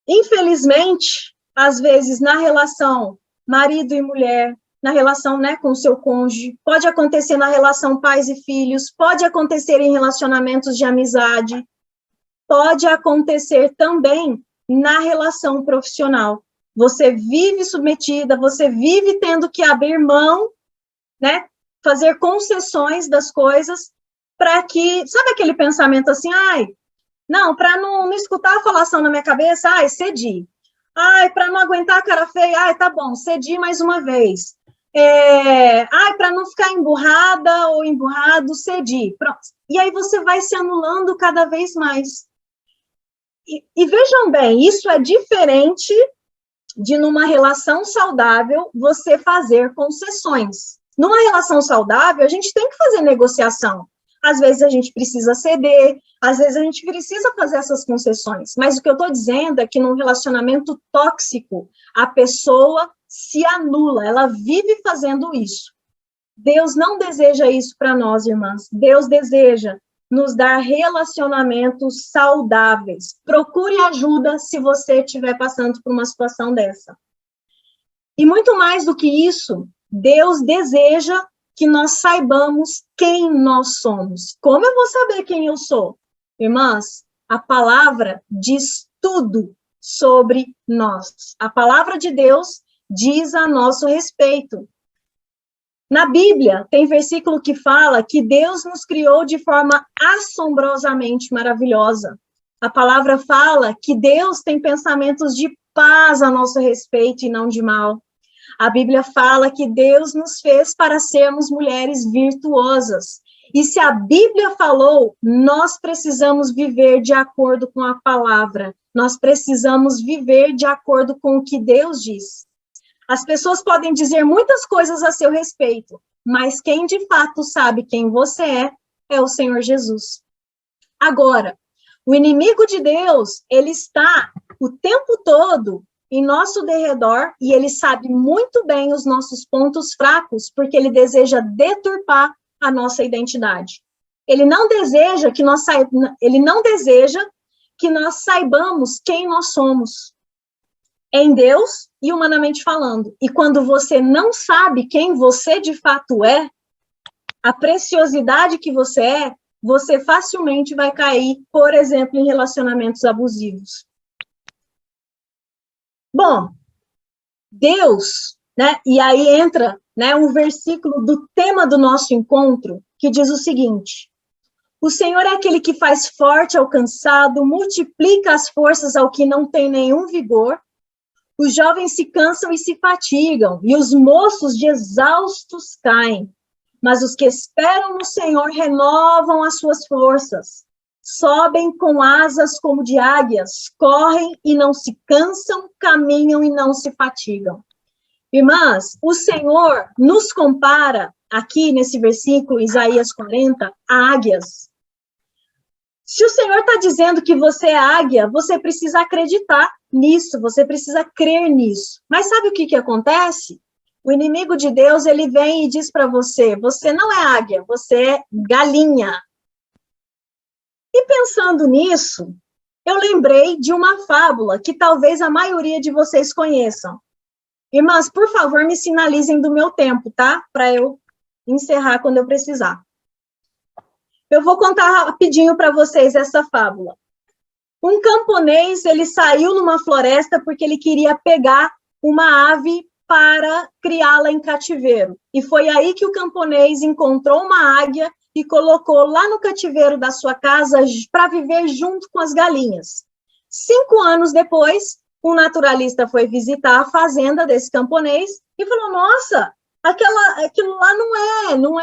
Infelizmente, às vezes, na relação marido e mulher, na relação, né, com o seu cônjuge, pode acontecer na relação pais e filhos, pode acontecer em relacionamentos de amizade, pode acontecer também na relação profissional. Você vive submetida, você vive tendo que abrir mão, né, fazer concessões das coisas para que, sabe aquele pensamento assim, não, para não escutar a falação na minha cabeça, cedi. Para não aguentar a cara feia, tá bom, cedi mais uma vez. Para não ficar emburrada ou emburrado, cedi. Pronto. E aí você vai se anulando cada vez mais. E vejam bem, isso é diferente de numa relação saudável você fazer concessões. Numa relação saudável, a gente tem que fazer negociação. Às vezes a gente precisa ceder, às vezes a gente precisa fazer essas concessões. Mas o que eu estou dizendo é que num relacionamento tóxico, a pessoa se anula, ela vive fazendo isso. Deus não deseja isso para nós, irmãs. Deus deseja nos dar relacionamentos saudáveis. Procure ajuda se você estiver passando por uma situação dessa. E muito mais do que isso, Deus deseja que nós saibamos quem nós somos. Como eu vou saber quem eu sou? Irmãs, a palavra diz tudo sobre nós. A palavra de Deus diz a nosso respeito. Na Bíblia, tem versículo que fala que Deus nos criou de forma assombrosamente maravilhosa. A palavra fala que Deus tem pensamentos de paz a nosso respeito e não de mal. A Bíblia fala que Deus nos fez para sermos mulheres virtuosas. E se a Bíblia falou, nós precisamos viver de acordo com a palavra. Nós precisamos viver de acordo com o que Deus diz. As pessoas podem dizer muitas coisas a seu respeito, mas quem de fato sabe quem você é o Senhor Jesus. Agora, o inimigo de Deus, ele está o tempo todo em nosso derredor, e ele sabe muito bem os nossos pontos fracos, porque ele deseja deturpar a nossa identidade. Ele não deseja que nós saibamos quem nós somos em Deus e humanamente falando. E quando você não sabe quem você de fato é, a preciosidade que você é, você facilmente vai cair, por exemplo, em relacionamentos abusivos. Bom, Deus, né? E aí entra, né, um versículo do tema do nosso encontro, que diz o seguinte: o Senhor é aquele que faz forte ao cansado, multiplica as forças ao que não tem nenhum vigor. Os jovens se cansam e se fatigam, e os moços de exaustos caem. Mas os que esperam no Senhor renovam as suas forças. Sobem com asas como de águias, correm e não se cansam, caminham e não se fatigam. Irmãs, o Senhor nos compara, aqui nesse versículo, Isaías 40, a águias. Se o Senhor está dizendo que você é águia, você precisa acreditar nisso, você precisa crer nisso. Mas sabe o que acontece? O inimigo de Deus, ele vem e diz para você, você não é águia, você é galinha. E pensando nisso, eu lembrei de uma fábula que talvez a maioria de vocês conheçam. Irmãs, por favor, me sinalizem do meu tempo, tá? Para eu encerrar quando eu precisar. Eu vou contar rapidinho para vocês essa fábula. Um camponês, ele saiu numa floresta porque ele queria pegar uma ave para criá-la em cativeiro. E foi aí que o camponês encontrou uma águia e colocou lá no cativeiro da sua casa para viver junto com as galinhas. 5 anos depois, um naturalista foi visitar a fazenda desse camponês e falou, nossa, aquilo lá não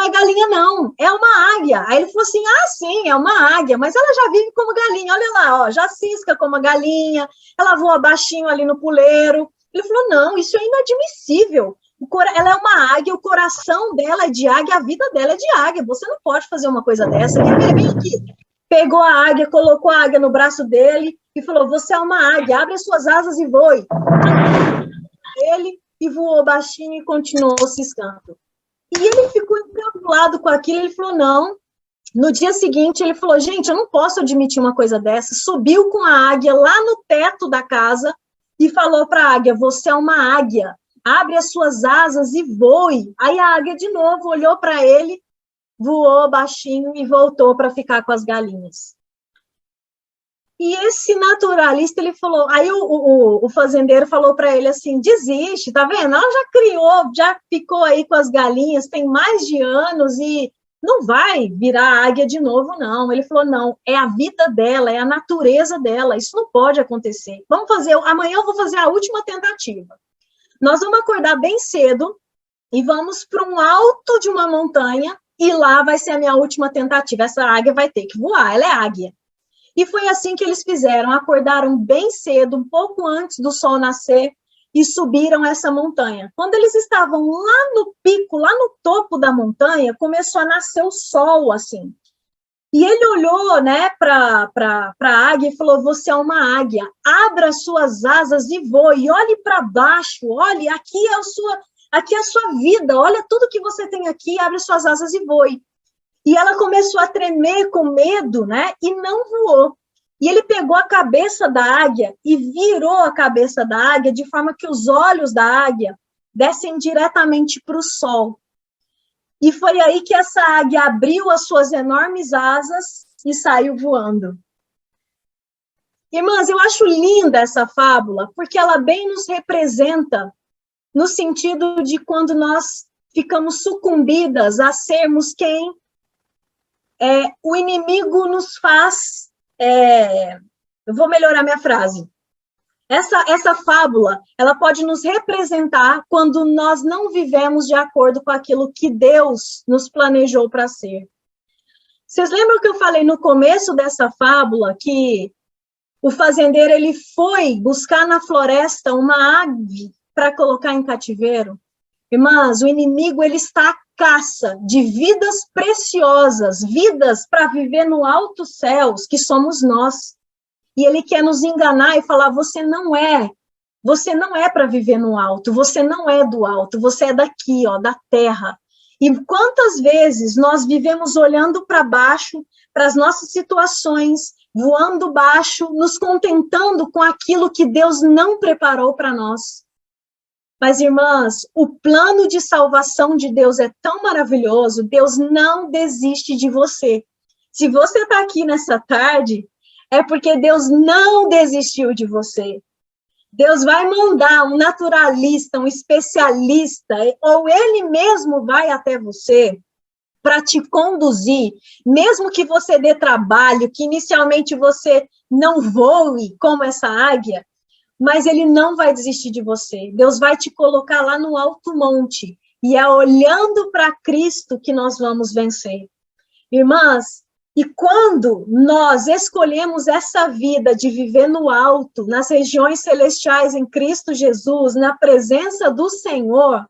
é galinha não, é uma águia. Aí ele falou assim, sim, é uma águia, mas ela já vive como galinha, olha lá, ó, já cisca como a galinha, ela voa baixinho ali no puleiro. Ele falou, não, isso é inadmissível, ela é uma águia, o coração dela é de águia, a vida dela é de águia, você não pode fazer uma coisa dessa, vem aqui. Pegou a águia, colocou a águia no braço dele e falou, você é uma águia, abre as suas asas e voe. Ele e voou baixinho e continuou ciscando. E ele ficou encabulado com aquilo, ele falou, não. No dia seguinte, ele falou, gente, eu não posso admitir uma coisa dessa. Subiu com a águia lá no teto da casa e falou para a águia, você é uma águia, abre as suas asas e voe. Aí a águia de novo olhou para ele, voou baixinho e voltou para ficar com as galinhas. E esse naturalista, ele falou, aí o fazendeiro falou para ele assim, desiste, tá vendo? Ela já criou, já ficou aí com as galinhas, tem mais de anos e não vai virar águia de novo, não. Ele falou, não, é a vida dela, é a natureza dela, isso não pode acontecer. Amanhã eu vou fazer a última tentativa. Nós vamos acordar bem cedo e vamos para um alto de uma montanha e lá vai ser a minha última tentativa. Essa águia vai ter que voar, ela é águia. E foi assim que eles fizeram, acordaram bem cedo, um pouco antes do sol nascer, e subiram essa montanha. Quando eles estavam lá no pico, lá no topo da montanha, começou a nascer o sol, assim. E ele olhou, né, para a águia e falou, você é uma águia, abra suas asas e voe, olhe para baixo, olhe, aqui é a sua vida, olha tudo que você tem aqui, abre suas asas e voe. E ela começou a tremer com medo, né, e não voou. E ele pegou a cabeça da águia e virou a cabeça da águia de forma que os olhos da águia dessem diretamente para o sol. E foi aí que essa águia abriu as suas enormes asas e saiu voando. Irmãs, eu acho linda essa fábula, porque ela bem nos representa no sentido de quando nós ficamos sucumbidas a sermos quem o inimigo nos faz... eu vou melhorar minha frase. Essa fábula, ela pode nos representar quando nós não vivemos de acordo com aquilo que Deus nos planejou para ser. Vocês lembram que eu falei no começo dessa fábula que o fazendeiro ele foi buscar na floresta uma ave para colocar em cativeiro? Irmãs, o inimigo ele está à caça de vidas preciosas, vidas para viver no alto céus, que somos nós. E ele quer nos enganar e falar, você não é para viver no alto, você não é do alto, você é daqui, ó, da terra. E quantas vezes nós vivemos olhando para baixo, para as nossas situações, voando baixo, nos contentando com aquilo que Deus não preparou para nós. Mas, irmãs, o plano de salvação de Deus é tão maravilhoso, Deus não desiste de você. Se você está aqui nessa tarde, é porque Deus não desistiu de você. Deus vai mandar um naturalista, um especialista, ou Ele mesmo vai até você para te conduzir, mesmo que você dê trabalho, que inicialmente você não voe como essa águia, mas Ele não vai desistir de você. Deus vai te colocar lá no alto monte, e é olhando para Cristo que nós vamos vencer. Irmãs, e quando nós escolhemos essa vida de viver no alto, nas regiões celestiais em Cristo Jesus, na presença do Senhor,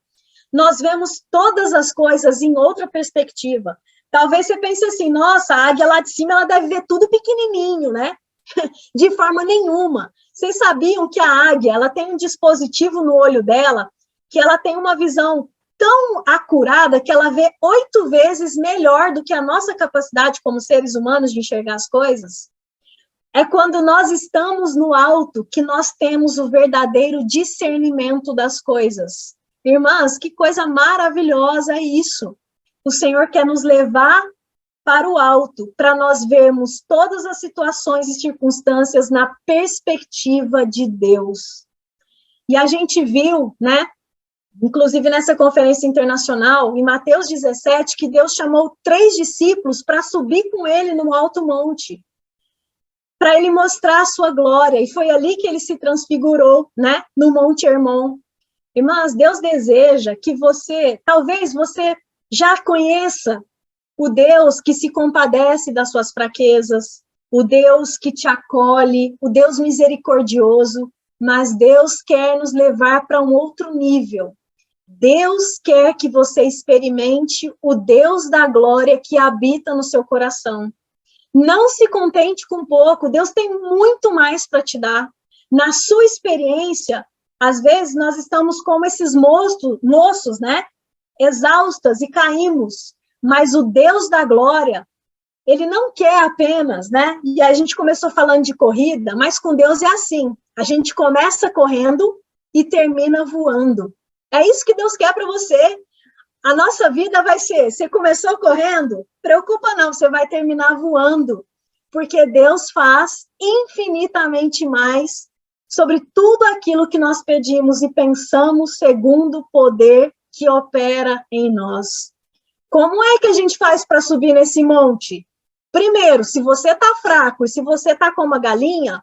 nós vemos todas as coisas em outra perspectiva. Talvez você pense assim, nossa, a águia lá de cima, ela deve ver tudo pequenininho, né? De forma nenhuma. Vocês sabiam que a águia, ela tem um dispositivo no olho dela, que ela tem uma visão tão acurada que ela vê 8 vezes melhor do que a nossa capacidade como seres humanos de enxergar as coisas? É quando nós estamos no alto que nós temos o verdadeiro discernimento das coisas. Irmãs, que coisa maravilhosa é isso. O Senhor quer nos levar para o alto, para nós vermos todas as situações e circunstâncias na perspectiva de Deus. E a gente viu, né, inclusive nessa conferência internacional, em Mateus 17, que Deus chamou 3 discípulos para subir com ele no alto monte, para ele mostrar a sua glória, e foi ali que ele se transfigurou, né, no Monte Hermon. Irmãs, Deus deseja que você, talvez você já conheça o Deus que se compadece das suas fraquezas, o Deus que te acolhe, o Deus misericordioso, mas Deus quer nos levar para um outro nível. Deus quer que você experimente o Deus da glória que habita no seu coração. Não se contente com pouco, Deus tem muito mais para te dar. Na sua experiência, às vezes nós estamos como esses moços, né? Exaustas e caímos. Mas o Deus da glória, ele não quer apenas, né? E a gente começou falando de corrida, mas com Deus é assim. A gente começa correndo e termina voando. É isso que Deus quer para você. A nossa vida vai ser, você começou correndo, preocupa não, você vai terminar voando. Porque Deus faz infinitamente mais sobre tudo aquilo que nós pedimos e pensamos segundo o poder que opera em nós. Como é que a gente faz para subir nesse monte? Primeiro, se você está fraco e se você está como uma galinha,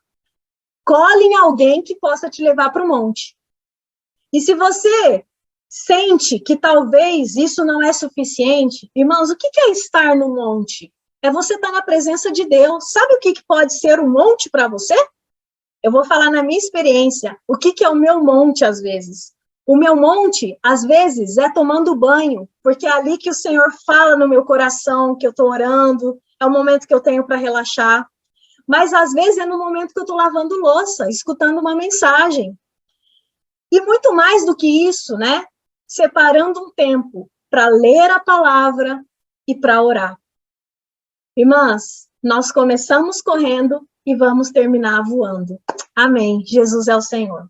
cole em alguém que possa te levar para o monte. E se você sente que talvez isso não é suficiente, irmãos, o que é estar no monte? É você estar na presença de Deus. Sabe o que pode ser um monte para você? Eu vou falar na minha experiência. O que é o meu monte, às vezes? O meu monte, às vezes, é tomando banho, porque é ali que o Senhor fala no meu coração, que eu estou orando, é o momento que eu tenho para relaxar. Mas, às vezes, é no momento que eu estou lavando louça, escutando uma mensagem. E muito mais do que isso, né? Separando um tempo para ler a palavra e para orar. Irmãs, nós começamos correndo e vamos terminar voando. Amém. Jesus é o Senhor.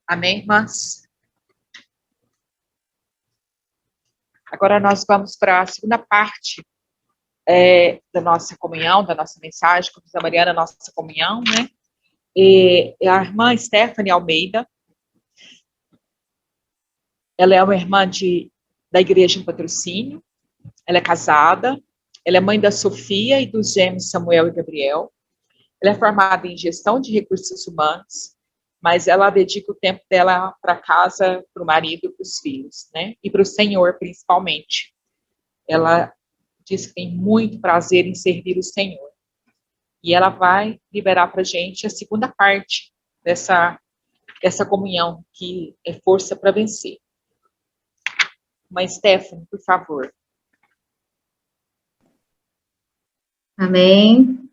Amém, irmãs? Agora nós vamos para a segunda parte da nossa comunhão, da nossa mensagem, como diz a Mariana, nossa comunhão, né? E a irmã Stephanie Almeida, ela é uma irmã da igreja em Patrocínio, ela é casada, ela é mãe da Sofia e dos gêmeos Samuel e Gabriel, ela é formada em gestão de recursos humanos, mas ela dedica o tempo dela para casa, para o marido e para os filhos, né? E para o Senhor, principalmente. Ela diz que tem muito prazer em servir o Senhor. E ela vai liberar para a gente a segunda parte dessa comunhão, que é força para vencer. Mãe Stephanie, por favor. Amém.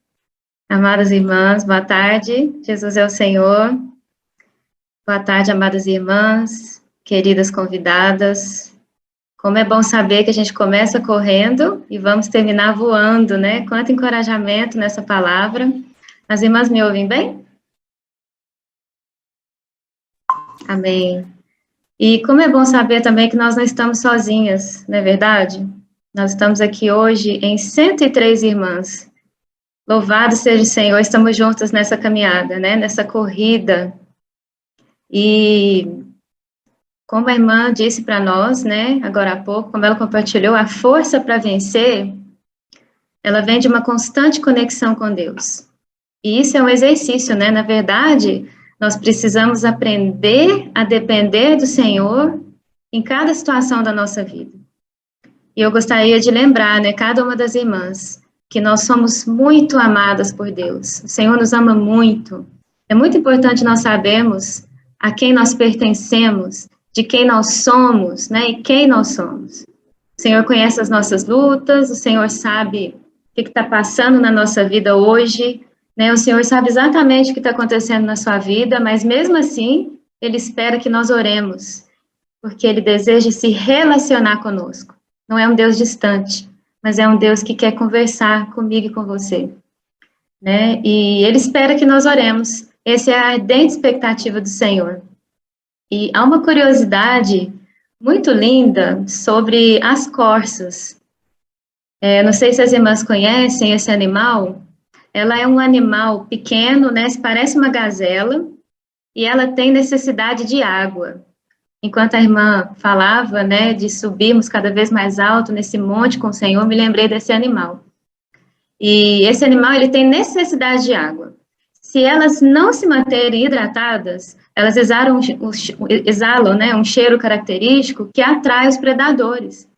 Amadas irmãs, boa tarde. Jesus é o Senhor. Boa tarde, amadas irmãs, queridas convidadas. Como é bom saber que a gente começa correndo e vamos terminar voando, né? Quanto encorajamento nessa palavra. As irmãs me ouvem bem? Amém. E como é bom saber também que nós não estamos sozinhas, não é verdade? Nós estamos aqui hoje em 103 irmãs. Louvado seja o Senhor, estamos juntas nessa caminhada, né? Nessa corrida. E como a irmã disse para nós, né, agora há pouco, como ela compartilhou, a força para vencer, ela vem de uma constante conexão com Deus. E isso é um exercício, né? Na verdade, nós precisamos aprender a depender do Senhor em cada situação da nossa vida. E eu gostaria de lembrar, né, cada uma das irmãs, que nós somos muito amadas por Deus. O Senhor nos ama muito. É muito importante nós sabermos a quem nós pertencemos, de quem nós somos, né, e quem nós somos. O Senhor conhece as nossas lutas, o Senhor sabe o que está passando na nossa vida hoje, né, o Senhor sabe exatamente o que está acontecendo na sua vida, mas mesmo assim, Ele espera que nós oremos, porque Ele deseja se relacionar conosco. Não é um Deus distante, mas é um Deus que quer conversar comigo e com você, né, e Ele espera que nós oremos. Essa é a ardente expectativa do Senhor. E há uma curiosidade muito linda sobre as corças. Não sei se as irmãs conhecem esse animal. Ela é um animal pequeno, né? Parece uma gazela, e ela tem necessidade de água. Enquanto a irmã falava, né, de subirmos cada vez mais alto nesse monte com o Senhor, me lembrei desse animal. E esse animal, ele tem necessidade de água. Se elas não se manterem hidratadas, elas exalam, né, um cheiro característico que atrai os predadores.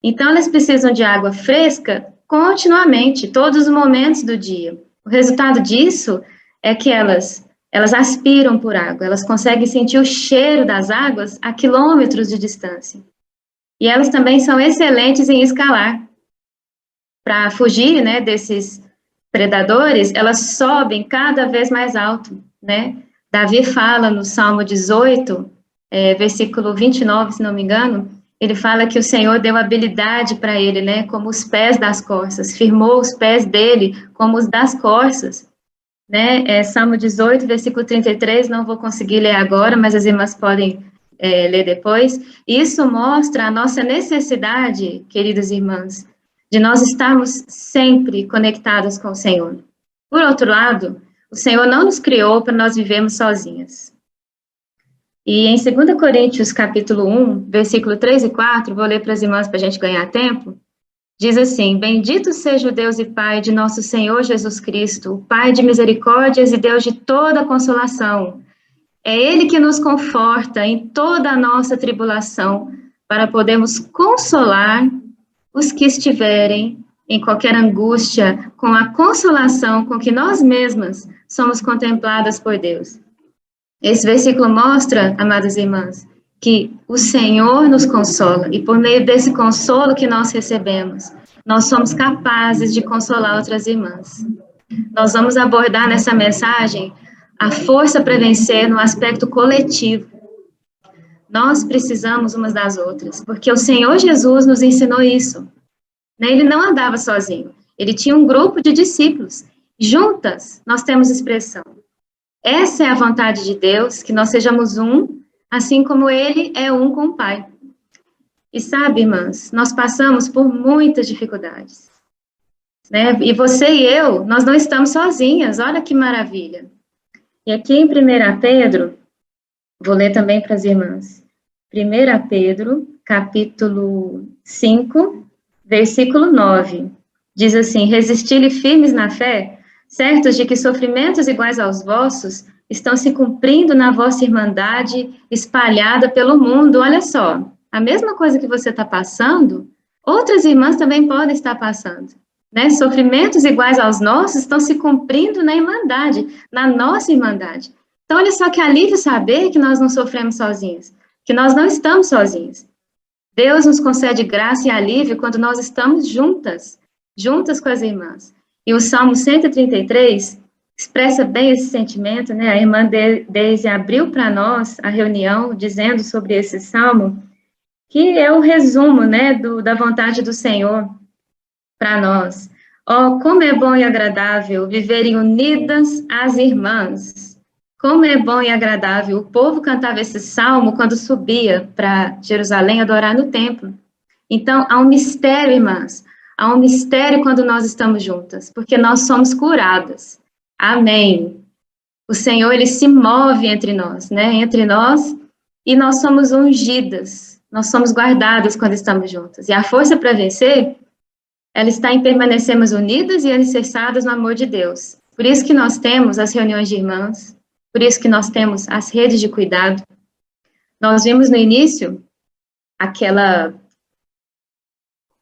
Então, elas precisam de água fresca continuamente, todos os momentos do dia. O resultado disso é que elas aspiram por água, elas conseguem sentir o cheiro das águas a quilômetros de distância. E elas também são excelentes em escalar. Para fugir, né, desses predadores, elas sobem cada vez mais alto, né? Davi fala no Salmo 18, versículo 29, se não me engano, ele fala que o Senhor deu habilidade para ele, né, como os pés das corças, firmou os pés dele como os das corças, né? Salmo 18, versículo 33, não vou conseguir ler agora, mas as irmãs podem ler depois. Isso mostra a nossa necessidade, queridas irmãs, de nós estarmos sempre conectadas com o Senhor. Por outro lado, o Senhor não nos criou para nós vivermos sozinhas. E em 2 Coríntios, capítulo 1, versículo 3 e 4, vou ler para as irmãs para a gente ganhar tempo, diz assim: Bendito seja o Deus e Pai de nosso Senhor Jesus Cristo, o Pai de misericórdias e Deus de toda consolação. É Ele que nos conforta em toda a nossa tribulação, para podermos consolar os que estiverem em qualquer angústia, com a consolação com que nós mesmas somos contempladas por Deus. Esse versículo mostra, amadas irmãs, que o Senhor nos consola, e por meio desse consolo que nós recebemos, nós somos capazes de consolar outras irmãs. Nós vamos abordar nessa mensagem a força para vencer no aspecto coletivo. Nós precisamos umas das outras, porque o Senhor Jesus nos ensinou isso. Ele não andava sozinho, ele tinha um grupo de discípulos. Juntas, nós temos expressão. Essa é a vontade de Deus, que nós sejamos um, assim como Ele é um com o Pai. E sabe, irmãs, nós passamos por muitas dificuldades, né? E você e eu, nós não estamos sozinhas, olha que maravilha. E aqui em 1 Pedro, vou ler também para as irmãs. 1 Pedro, capítulo 5, versículo 9, diz assim: Resisti-lhe firmes na fé, certos de que sofrimentos iguais aos vossos estão se cumprindo na vossa irmandade espalhada pelo mundo. Olha só, a mesma coisa que você está passando, outras irmãs também podem estar passando, né? Sofrimentos iguais aos nossos estão se cumprindo na irmandade, na nossa irmandade. Então, olha só que alívio saber que nós não sofremos sozinhos, que nós não estamos sozinhos. Deus nos concede graça e alívio quando nós estamos juntas com as irmãs. E o Salmo 133 expressa bem esse sentimento, né? A irmã Deise abriu para nós a reunião dizendo sobre esse salmo, que é o resumo, né, da vontade do Senhor para nós. Oh, como é bom e agradável viverem unidas as irmãs. Como é bom e agradável. O povo cantava esse salmo quando subia para Jerusalém adorar no templo. Então, há um mistério, irmãs. Há um mistério quando nós estamos juntas, porque nós somos curadas. Amém. O Senhor, ele se move entre nós, né? Entre nós, e nós somos ungidas. Nós somos guardadas quando estamos juntas. E a força para vencer, ela está em permanecermos unidas e alicerçadas no amor de Deus. Por isso que nós temos as reuniões de irmãs, por isso que nós temos as redes de cuidado. Nós vimos no início aquela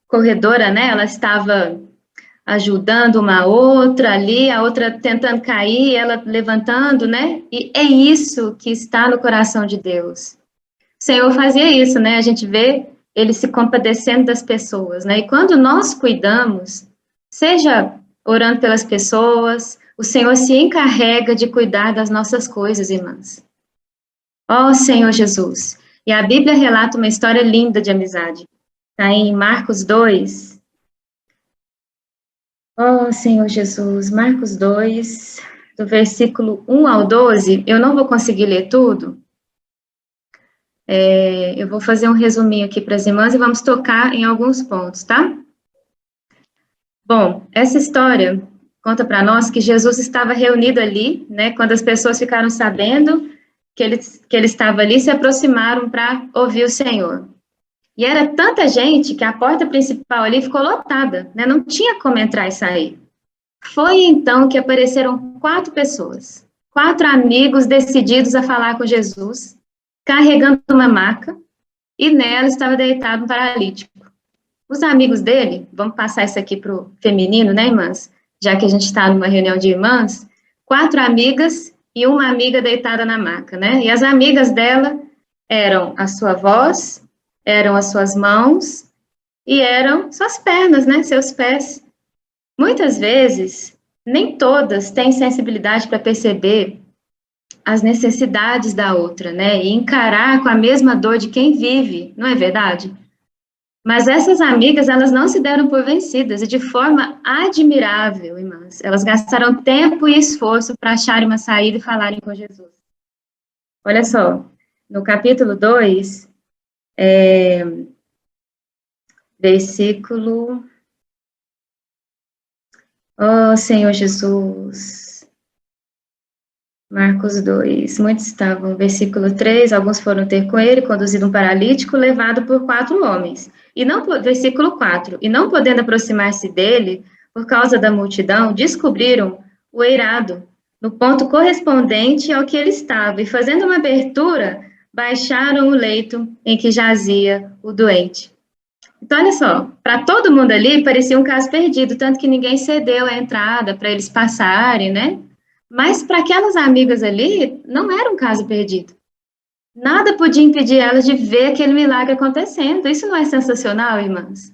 corredora, né? Ela estava ajudando uma outra ali, a outra tentando cair, ela levantando, né? E é isso que está no coração de Deus. O Senhor fazia isso, né? A gente vê ele se compadecendo das pessoas, né? E quando nós cuidamos, seja orando pelas pessoas, o Senhor se encarrega de cuidar das nossas coisas, irmãs. Ó Senhor Jesus. E a Bíblia relata uma história linda de amizade. Está em Marcos 2. Ó Senhor Jesus, Marcos 2, do versículo 1 ao 12, eu não vou conseguir ler tudo. Eu vou fazer um resuminho aqui para as irmãs e vamos tocar em alguns pontos, tá? Bom, essa história conta para nós que Jesus estava reunido ali, né? Quando as pessoas ficaram sabendo que ele estava ali, se aproximaram para ouvir o Senhor. E era tanta gente que a porta principal ali ficou lotada, né? Não tinha como entrar e sair. Foi então que apareceram 4 pessoas, 4 amigos decididos a falar com Jesus, carregando uma maca, e nela estava deitado um paralítico. Os amigos dele, vamos passar isso aqui para o feminino, né, irmãs? Já que a gente está numa reunião de irmãs, 4 amigas e uma amiga deitada na maca, né? E as amigas dela eram a sua voz, eram as suas mãos e eram suas pernas, né? Seus pés. Muitas vezes, nem todas têm sensibilidade para perceber as necessidades da outra, né? E encarar com a mesma dor de quem vive, não é verdade? Mas essas amigas, elas não se deram por vencidas, e de forma admirável, irmãs. Elas gastaram tempo e esforço para acharem uma saída e falarem com Jesus. Olha só, no capítulo 2, versículo... Oh, Senhor Jesus... Marcos 2, muitos estavam, versículo 3, alguns foram ter com ele, conduzido um paralítico, levado por 4 homens. E não, versículo 4, e não podendo aproximar-se dele, por causa da multidão, descobriram o eirado, no ponto correspondente ao que ele estava, e fazendo uma abertura, baixaram o leito em que jazia o doente. Então, olha só, para todo mundo ali, parecia um caso perdido, tanto que ninguém cedeu a entrada para eles passarem, né? Mas para aquelas amigas ali, não era um caso perdido. Nada podia impedir elas de ver aquele milagre acontecendo. Isso não é sensacional, irmãs?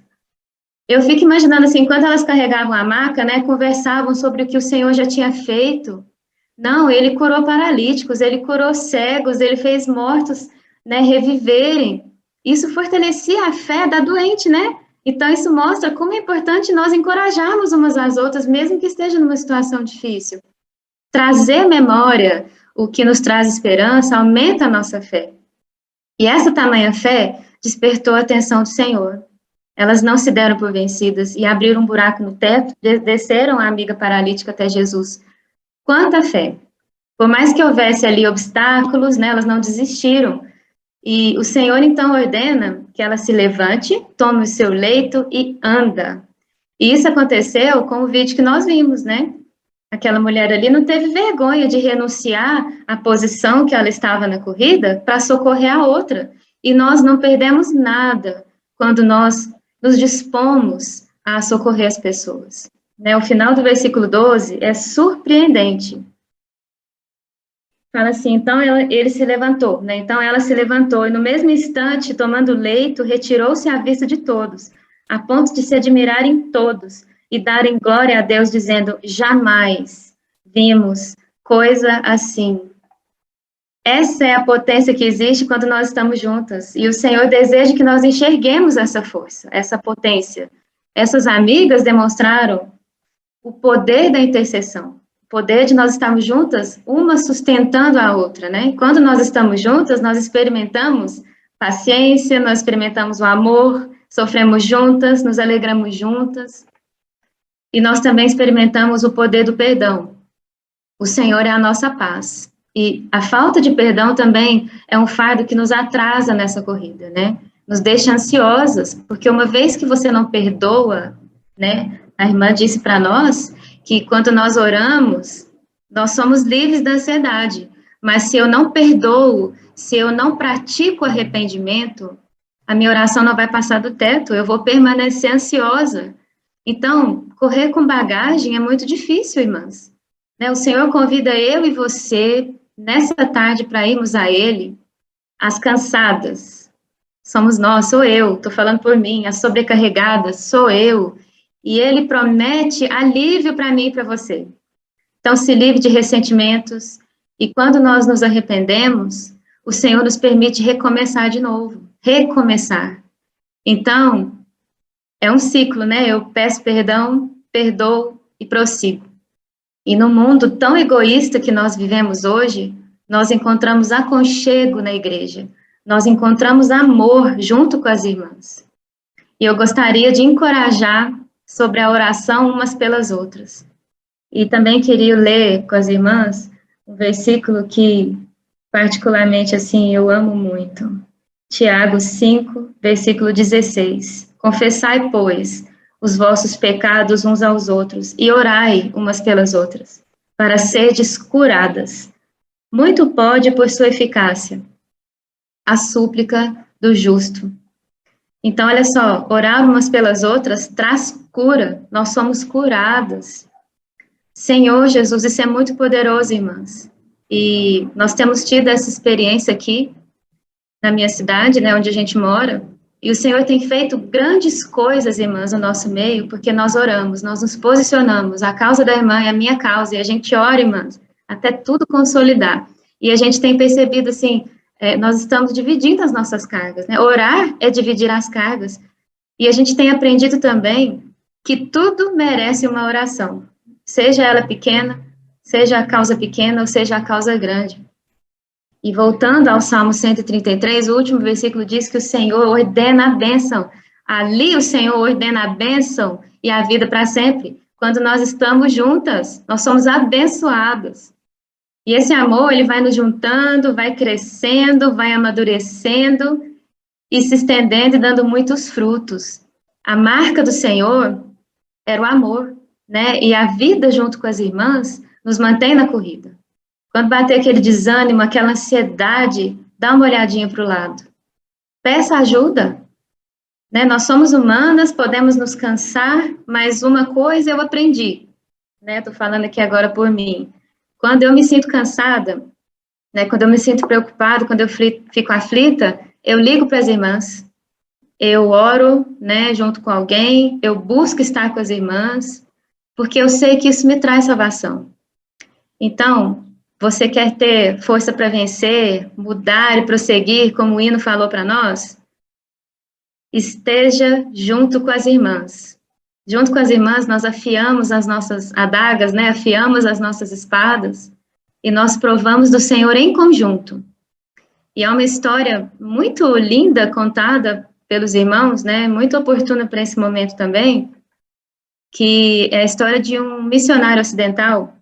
Eu fico imaginando assim, enquanto elas carregavam a maca, né, conversavam sobre o que o Senhor já tinha feito. Não, ele curou paralíticos, ele curou cegos, ele fez mortos, né, reviverem. Isso fortalecia a fé da doente, né? Então, isso mostra como é importante nós encorajarmos umas às outras, mesmo que esteja numa situação difícil. Trazer memória, o que nos traz esperança, aumenta a nossa fé. E essa tamanha fé despertou a atenção do Senhor. Elas não se deram por vencidas e abriram um buraco no teto, desceram a amiga paralítica até Jesus. Quanta fé! Por mais que houvesse ali obstáculos, né, elas não desistiram. E o Senhor, então, ordena que ela se levante, tome o seu leito e anda. E isso aconteceu com o vídeo que nós vimos, né? Aquela mulher ali não teve vergonha de renunciar à posição que ela estava na corrida para socorrer a outra. E nós não perdemos nada quando nós nos dispomos a socorrer as pessoas. Né? O final do versículo 12 é surpreendente. Fala assim, então ele se levantou, né? Então ela se levantou e no mesmo instante, tomando leito, retirou-se à vista de todos, a ponto de se admirarem todos e darem glória a Deus, dizendo, jamais vimos coisa assim. Essa é a potência que existe quando nós estamos juntas. E o Senhor deseja que nós enxerguemos essa força, essa potência. Essas amigas demonstraram o poder da intercessão, o poder de nós estarmos juntas, uma sustentando a outra, né? Quando nós estamos juntas, nós experimentamos paciência, nós experimentamos o amor, sofremos juntas, nos alegramos juntas. E nós também experimentamos o poder do perdão. O Senhor é a nossa paz. E a falta de perdão também é um fardo que nos atrasa nessa corrida, né? Nos deixa ansiosas, porque uma vez que você não perdoa, né? A irmã disse para nós que quando nós oramos, nós somos livres da ansiedade. Mas se eu não perdoo, se eu não pratico arrependimento, a minha oração não vai passar do teto, eu vou permanecer ansiosa. Então, correr com bagagem é muito difícil, irmãs. Né? O Senhor convida eu e você, nessa tarde, para irmos a Ele, as cansadas, somos nós, sou eu, estou falando por mim, as sobrecarregadas, sou eu, e Ele promete alívio para mim e para você. Então, se livre de ressentimentos, e quando nós nos arrependemos, o Senhor nos permite recomeçar de novo, recomeçar. Então, é um ciclo, né? Eu peço perdão, perdoo e prossigo. E no mundo tão egoísta que nós vivemos hoje, nós encontramos aconchego na igreja, nós encontramos amor junto com as irmãs. E eu gostaria de encorajar sobre a oração umas pelas outras. E também queria ler com as irmãs um versículo que, particularmente, assim, eu amo muito. Tiago 5, versículo 16. Confessai, pois, os vossos pecados uns aos outros, e orai umas pelas outras, para serdes curadas. Muito pode, por sua eficácia, a súplica do justo. Então, olha só, orar umas pelas outras traz cura, nós somos curadas. Senhor Jesus, isso é muito poderoso, irmãs. E nós temos tido essa experiência aqui, na minha cidade, né, onde a gente mora, e o Senhor tem feito grandes coisas, irmãs, no nosso meio, porque nós oramos, nós nos posicionamos, a causa da irmã é a minha causa, e a gente ora, irmãs, até tudo consolidar. E a gente tem percebido, assim, nós estamos dividindo as nossas cargas, né? Orar é dividir as cargas. E a gente tem aprendido também que tudo merece uma oração, seja ela pequena, seja a causa pequena ou seja a causa grande. E voltando ao Salmo 133, o último versículo diz que o Senhor ordena a bênção. Ali o Senhor ordena a bênção e a vida para sempre. Quando nós estamos juntas, nós somos abençoadas. E esse amor, ele vai nos juntando, vai crescendo, vai amadurecendo e se estendendo e dando muitos frutos. A marca do Senhor era o amor, né? E a vida junto com as irmãs nos mantém na corrida. Quando bater aquele desânimo, aquela ansiedade, dá uma olhadinha para o lado. Peça ajuda. Né? Nós somos humanas, podemos nos cansar, mas uma coisa eu aprendi. Estou falando aqui agora por mim. Quando eu me sinto cansada, né, quando eu me sinto preocupada, quando eu fico aflita, eu ligo para as irmãs. Eu oro, né, junto com alguém, eu busco estar com as irmãs, porque eu sei que isso me traz salvação. Então, você quer ter força para vencer, mudar e prosseguir, como o hino falou para nós? Esteja junto com as irmãs. Junto com as irmãs, nós afiamos as nossas adagas, né? Afiamos as nossas espadas, e nós provamos do Senhor em conjunto. E é uma história muito linda contada pelos irmãos, né? Muito oportuna para esse momento também, que é a história de um missionário ocidental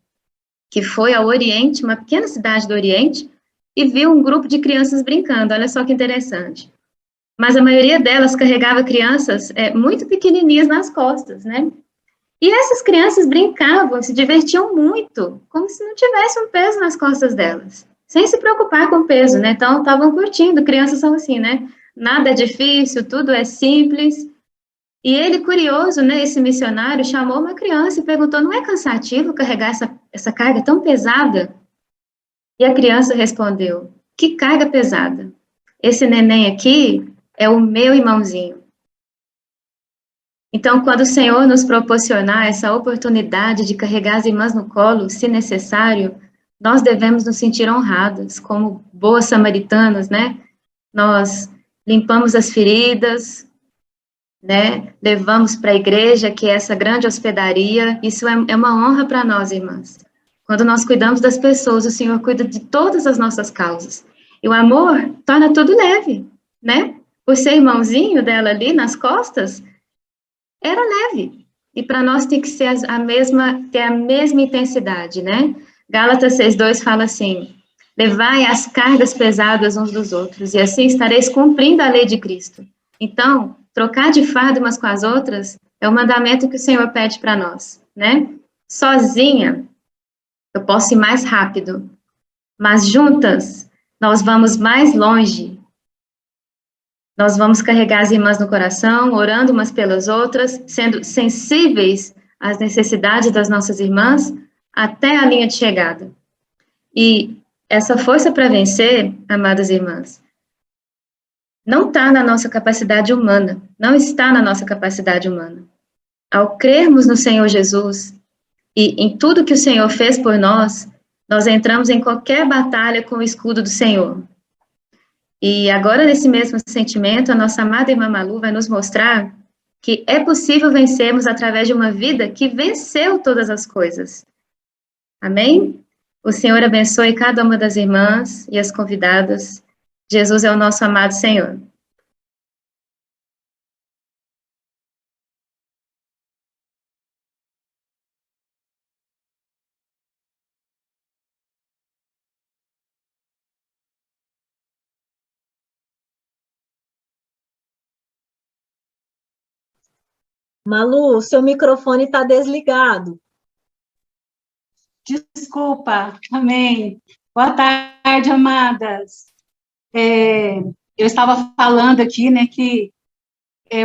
que foi ao Oriente, uma pequena cidade do Oriente, e viu um grupo de crianças brincando. Olha só que interessante. Mas a maioria delas carregava crianças muito pequenininhas nas costas, né? E essas crianças brincavam, se divertiam muito, como se não tivesse um peso nas costas delas, sem se preocupar com o peso, né? Então, estavam curtindo, crianças são assim, né? Nada é difícil, tudo é simples. E ele, curioso, né, esse missionário, chamou uma criança e perguntou, não é cansativo carregar essa carga tão pesada? E a criança respondeu: que carga pesada! Esse neném aqui é o meu irmãozinho. Então, quando o Senhor nos proporcionar essa oportunidade de carregar as irmãs no colo, se necessário, nós devemos nos sentir honradas, como boas samaritanas, né? Nós limpamos as feridas, né? Levamos para a igreja, que é essa grande hospedaria. Isso é uma honra para nós, irmãs. Quando nós cuidamos das pessoas, o Senhor cuida de todas as nossas causas. E o amor torna tudo leve, né? Por ser irmãozinho dela ali nas costas, era leve. E para nós tem que ser ter a mesma intensidade, né? Gálatas 6:2 fala assim: levai as cargas pesadas uns dos outros, e assim estareis cumprindo a lei de Cristo. Então, trocar de fardo umas com as outras é o mandamento que o Senhor pede para nós, né? Sozinha, eu posso ir mais rápido, mas juntas, nós vamos mais longe. Nós vamos carregar as irmãs no coração, orando umas pelas outras, sendo sensíveis às necessidades das nossas irmãs, até a linha de chegada. E essa força para vencer, amadas irmãs, não está na nossa capacidade humana, não está na nossa capacidade humana. Ao crermos no Senhor Jesus e em tudo que o Senhor fez por nós, nós entramos em qualquer batalha com o escudo do Senhor. E agora, nesse mesmo sentimento, a nossa amada irmã Malu vai nos mostrar que é possível vencermos através de uma vida que venceu todas as coisas. Amém? O Senhor abençoe cada uma das irmãs e as convidadas. Jesus é o nosso amado Senhor. Malu, seu microfone está desligado. Desculpa, amém. Boa tarde, amadas. Eu estava falando aqui, né, que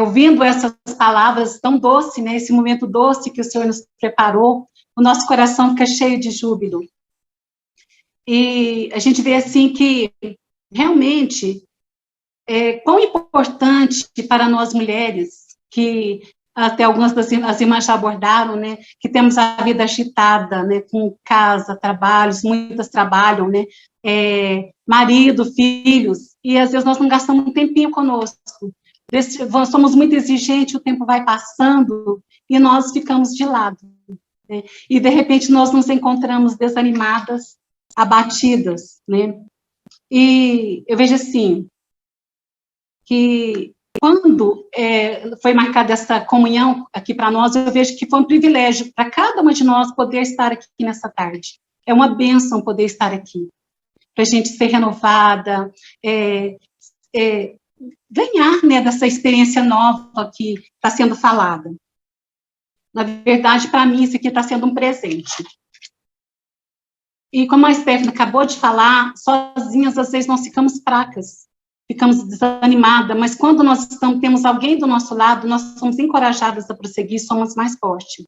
ouvindo essas palavras tão doces, né, esse momento doce que o Senhor nos preparou, o nosso coração fica cheio de júbilo. E a gente vê, assim, que realmente quão importante para nós mulheres, que até algumas das irmãs já abordaram, né, que temos a vida agitada, né, com casa, trabalhos, muitas trabalham, né, marido, filhos, e às vezes nós não gastamos um tempinho conosco, somos muito exigentes, o tempo vai passando, e nós ficamos de lado, né, e de repente nós nos encontramos desanimadas, abatidas, né, e eu vejo assim, que quando foi marcada essa comunhão aqui para nós, eu vejo que foi um privilégio para cada uma de nós poder estar aqui nessa tarde. É uma bênção poder estar aqui, para a gente ser renovada, ganhar, né, dessa experiência nova que está sendo falada. Na verdade, para mim, isso aqui está sendo um presente. E como a Stephanie acabou de falar, sozinhas, às vezes, nós ficamos fracas, ficamos desanimadas, mas quando nós temos alguém do nosso lado, nós somos encorajadas a prosseguir, somos mais fortes.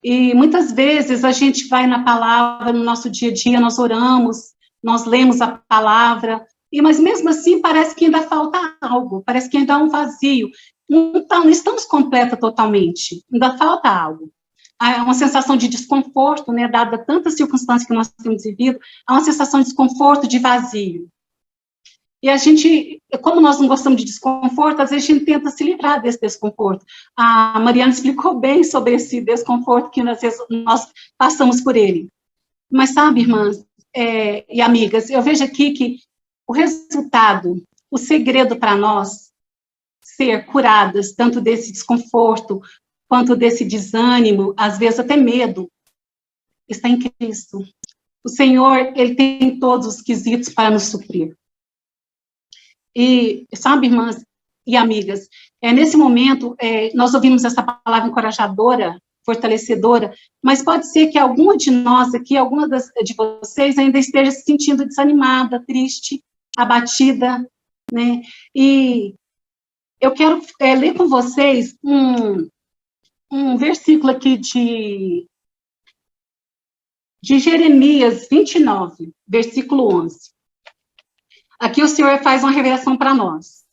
E muitas vezes a gente vai na palavra, no nosso dia a dia, nós oramos, nós lemos a palavra, mas mesmo assim parece que ainda falta algo, parece que ainda há um vazio. Então, não estamos completas totalmente, ainda falta algo. Há uma sensação de desconforto, né, dada tantas circunstâncias que nós temos vivido, há uma sensação de desconforto, de vazio. E a gente, como nós não gostamos de desconforto, às vezes a gente tenta se livrar desse desconforto. A Mariana explicou bem sobre esse desconforto que às vezes nós passamos por ele. Mas sabe, irmãs e amigas, eu vejo aqui que o resultado, o segredo para nós ser curadas, tanto desse desconforto, quanto desse desânimo, às vezes até medo, está em Cristo. O Senhor, Ele tem todos os quesitos para nos suprir. E, sabe, irmãs e amigas, nesse momento, nós ouvimos essa palavra encorajadora, fortalecedora, mas pode ser que alguma de nós aqui, alguma de vocês ainda esteja se sentindo desanimada, triste, abatida, né? E eu quero ler com vocês um versículo aqui de Jeremias 29, versículo 11. Aqui o Senhor faz uma revelação para nós.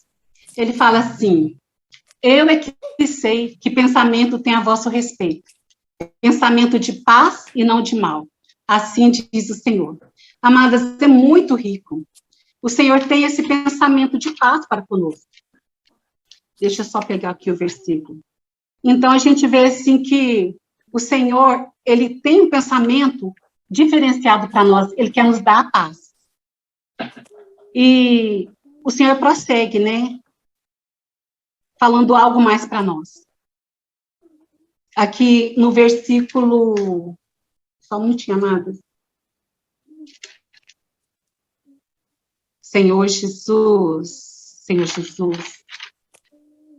Ele fala assim: eu é que sei que pensamento tem a vosso respeito. Pensamento de paz e não de mal. Assim diz o Senhor. Amadas, é muito rico. O Senhor tem esse pensamento de paz para conosco. Deixa eu só pegar aqui o versículo. Então, a gente vê, assim, que o Senhor, ele tem um pensamento diferenciado para nós. Ele quer nos dar a paz. E o Senhor prossegue, né? Falando algo mais para nós. Aqui no versículo... Só um minutinho, amados. Senhor Jesus, Senhor Jesus.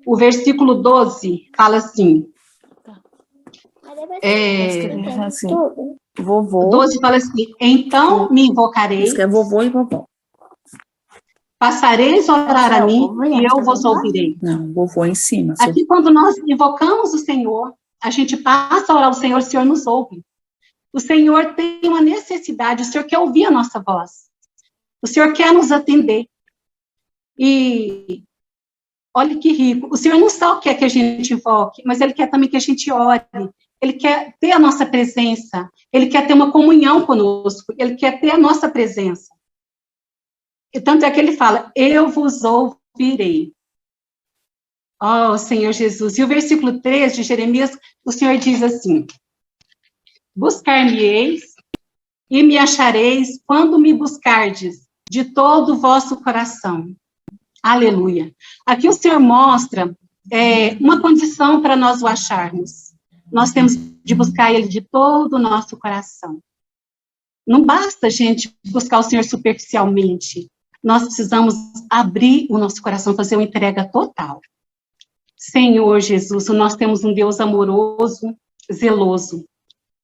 O versículo 12 fala assim. Vovô. 12 fala assim: então me invocareis. Isso que é vovô e vovó. Passareis a orar a mim e eu vos ouvirei. Não, vovô em cima. Aqui, quando nós invocamos o Senhor, a gente passa a orar ao Senhor, o Senhor nos ouve. O Senhor tem uma necessidade, o Senhor quer ouvir a nossa voz. O Senhor quer nos atender. E olha que rico. O Senhor não só quer que a gente invoque, mas Ele quer também que a gente ore. Ele quer ter a nossa presença. Ele quer ter uma comunhão conosco. Ele quer ter a nossa presença. E tanto é que Ele fala: eu vos ouvirei. Oh, Senhor Jesus. E o versículo 3 de Jeremias, o Senhor diz assim: buscar-me-eis e me achareis quando me buscardes de todo o vosso coração. Aleluia. Aqui o Senhor mostra uma condição para nós o acharmos. Nós temos de buscar Ele de todo o nosso coração. Não basta a gente buscar o Senhor superficialmente. Nós precisamos abrir o nosso coração, fazer uma entrega total. Senhor Jesus, nós temos um Deus amoroso, zeloso.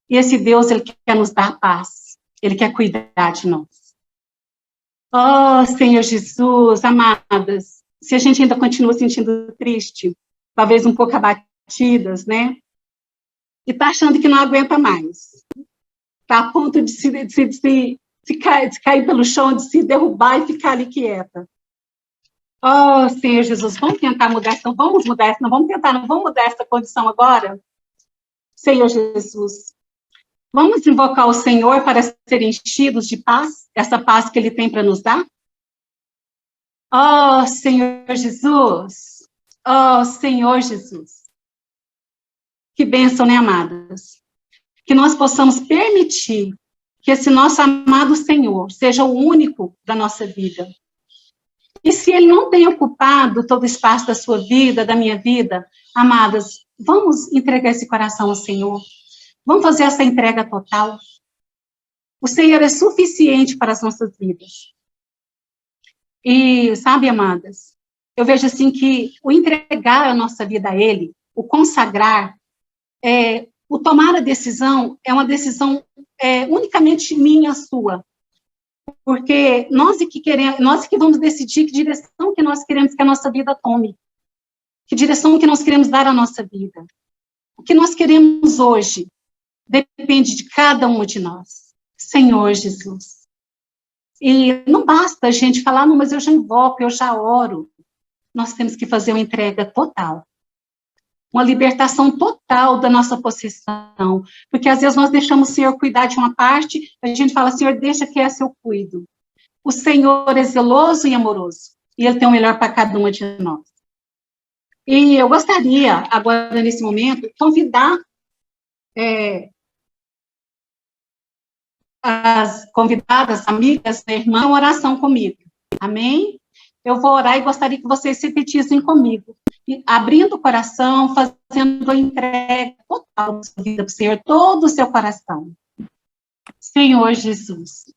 E esse Deus, Ele quer nos dar paz. Ele quer cuidar de nós. Oh, Senhor Jesus, amadas, se a gente ainda continua sentindo triste, talvez um pouco abatidas, né? E tá achando que não aguenta mais. Tá a ponto de cair pelo chão, de se derrubar e ficar ali quieta. Oh, Senhor Jesus, vamos tentar mudar isso, não vamos mudar isso, não vamos tentar, não vamos mudar essa condição agora? Senhor Jesus, vamos invocar o Senhor para ser enchidos de paz, essa paz que Ele tem para nos dar? Oh, Senhor Jesus, oh, Senhor Jesus. Que bênção, né, amadas? Que nós possamos permitir que esse nosso amado Senhor seja o único da nossa vida. E se Ele não tem ocupado todo o espaço da sua vida, da minha vida, amadas, vamos entregar esse coração ao Senhor. Vamos fazer essa entrega total. O Senhor é suficiente para as nossas vidas. E, sabe, amadas, eu vejo assim que o entregar a nossa vida a Ele, o consagrar, o tomar a decisão, é uma decisão unicamente minha, sua. Porque nós que vamos decidir que direção que nós queremos que a nossa vida tome. Que direção que nós queremos dar à nossa vida. O que nós queremos hoje depende de cada um de nós. Senhor Jesus. E não basta a gente falar, não, mas eu já invoco, eu já oro. Nós temos que fazer uma entrega total. Uma libertação total da nossa possessão. Porque às vezes nós deixamos o Senhor cuidar de uma parte, a gente fala, Senhor, deixa que essa eu cuido. O Senhor é zeloso e amoroso. E Ele tem o melhor para cada uma de nós. E eu gostaria, agora, nesse momento, convidar as convidadas, amigas, irmãs, uma oração comigo. Amém? Eu vou orar e gostaria que vocês repetissem comigo. Abrindo o coração, fazendo a entrega total da sua vida para o Senhor, todo o seu coração. Senhor Jesus.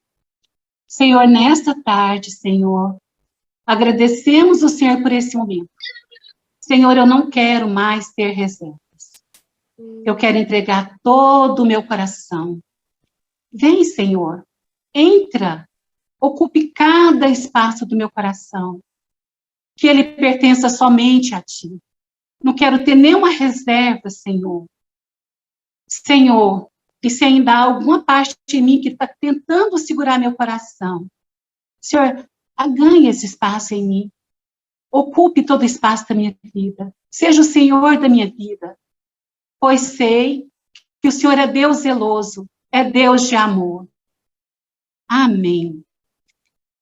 Senhor, nesta tarde, Senhor, agradecemos o Senhor por esse momento. Senhor, eu não quero mais ter reservas. Eu quero entregar todo o meu coração. Vem, Senhor, entra, ocupe cada espaço do meu coração, que ele pertença somente a Ti. Não quero ter nenhuma reserva, Senhor. Senhor, E se ainda há alguma parte de mim que está tentando segurar meu coração, Senhor, ganhe esse espaço em mim. Ocupe todo o espaço da minha vida. Seja o Senhor da minha vida. Pois sei que o Senhor é Deus zeloso, é Deus de amor. Amém.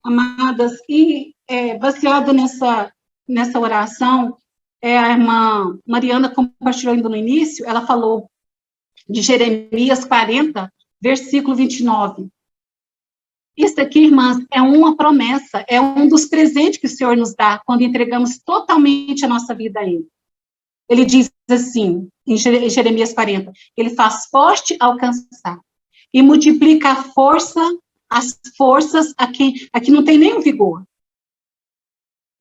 Amadas, e baseado nessa oração, a irmã Mariana compartilhou ainda no início, ela falou de Jeremias 40, versículo 29. Isso aqui, irmãs, é uma promessa, é um dos presentes que o Senhor nos dá quando entregamos totalmente a nossa vida a Ele. Ele diz assim, em Jeremias 40, Ele faz forte ao cansar e multiplica as forças a quem não tem nenhum vigor.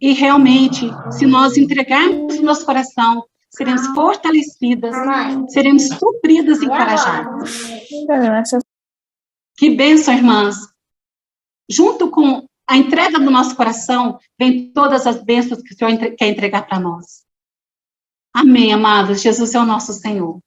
E realmente, se nós entregarmos o nosso coração, seremos fortalecidas, seremos supridas e encorajadas. Que bênção, irmãs! Junto com a entrega do nosso coração, vem todas as bênçãos que o Senhor quer entregar para nós. Amém, amados. Jesus é o nosso Senhor.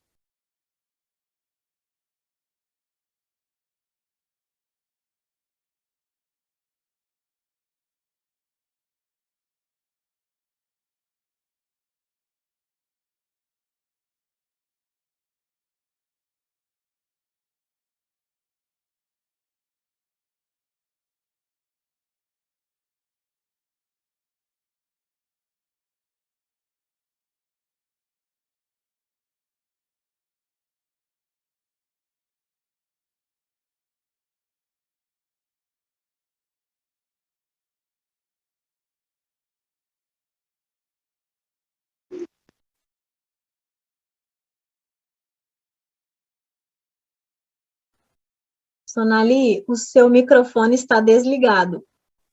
Sonali, o seu microfone está desligado.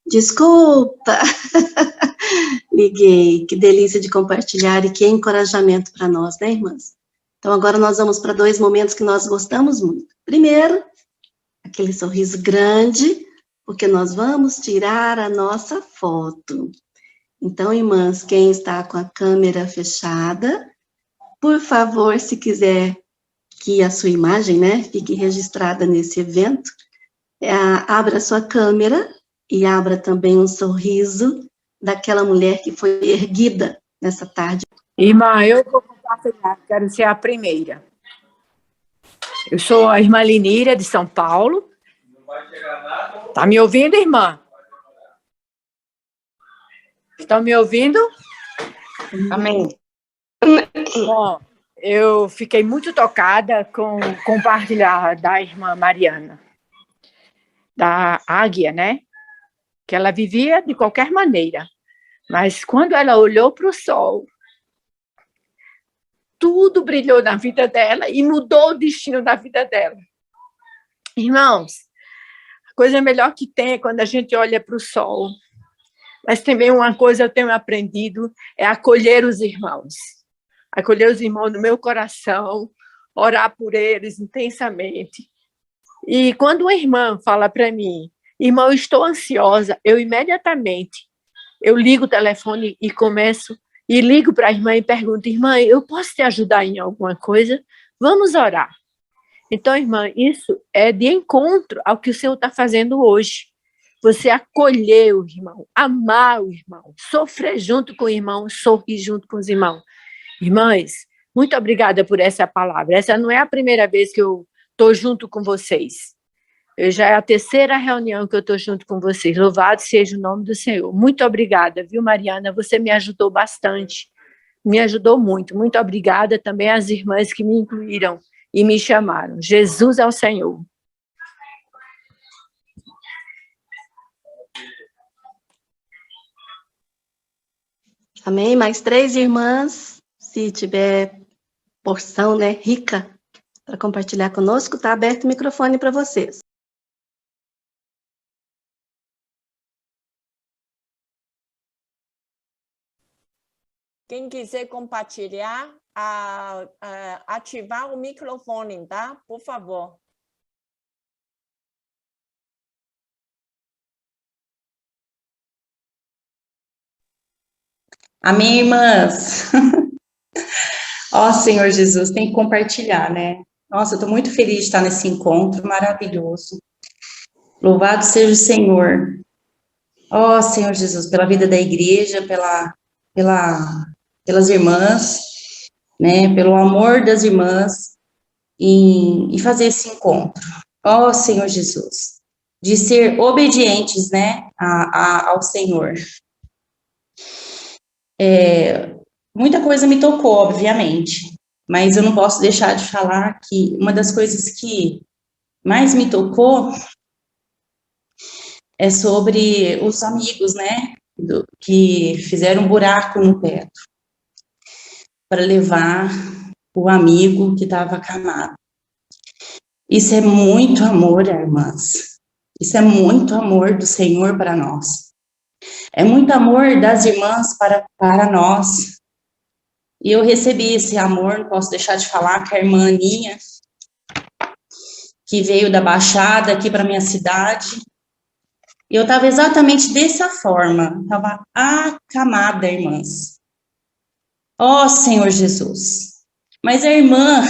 Desculpa, liguei. Que delícia de compartilhar e que encorajamento para nós, né, irmãs? Então, agora nós vamos para 2 momentos que nós gostamos muito. Primeiro, aquele sorriso grande, porque nós vamos tirar a nossa foto. Então, irmãs, quem está com a câmera fechada, por favor, se quiser que a sua imagem, né, fique registrada nesse evento, abra sua câmera e abra também um sorriso daquela mulher que foi erguida nessa tarde. Irmã, eu vou compartilhar, quero ser a primeira. Eu sou a irmã Liníria, de São Paulo. Está me ouvindo, irmã? Estão me ouvindo? Amém. Bom, eu fiquei muito tocada com o compartilhar da irmã Mariana, da águia, né? Que ela vivia de qualquer maneira, mas quando ela olhou para o sol, tudo brilhou na vida dela e mudou o destino da vida dela. Irmãos, a coisa melhor que tem é quando a gente olha para o sol, mas também uma coisa eu tenho aprendido é acolher os irmãos no meu coração, orar por eles intensamente. E quando uma irmã fala para mim, irmão, eu estou ansiosa, eu imediatamente, eu ligo o telefone e ligo para a irmã e pergunto, irmã, eu posso te ajudar em alguma coisa? Vamos orar. Então, irmã, isso é de encontro ao que o Senhor está fazendo hoje. Você acolher o irmão, amar o irmão, sofrer junto com o irmão, sorrir junto com os irmãos. Irmãs, muito obrigada por essa palavra. Essa não é a primeira vez que eu estou junto com vocês. Já é a 3ª reunião que eu estou junto com vocês. Louvado seja o nome do Senhor. Muito obrigada, viu, Mariana? Você me ajudou bastante. Me ajudou muito. Muito obrigada também às irmãs que me incluíram e me chamaram. Jesus é o Senhor. Amém? Mais 3 irmãs, se tiver porção, né, rica, para compartilhar conosco, está aberto o microfone para vocês. Quem quiser compartilhar, ativar o microfone, tá? Por favor. Amém, irmãs? Ó, Senhor Jesus, tem que compartilhar, né? Nossa, eu estou muito feliz de estar nesse encontro maravilhoso. Louvado seja o Senhor. Ó, Senhor Jesus, pela vida da igreja, pelas irmãs, né, pelo amor das irmãs e fazer esse encontro. Ó, Senhor Jesus, de ser obedientes, né, ao Senhor. Muita coisa me tocou, obviamente, mas eu não posso deixar de falar que uma das coisas que mais me tocou é sobre os amigos, né, que fizeram um buraco no teto para levar o amigo que estava acamado. Isso é muito amor, irmãs. Isso é muito amor do Senhor para nós. É muito amor das irmãs para nós. E eu recebi esse amor, não posso deixar de falar, que a irmã Aninha, que veio da Baixada aqui para minha cidade, e eu estava exatamente dessa forma, estava acamada, irmãs. Ó Senhor Jesus, mas a irmã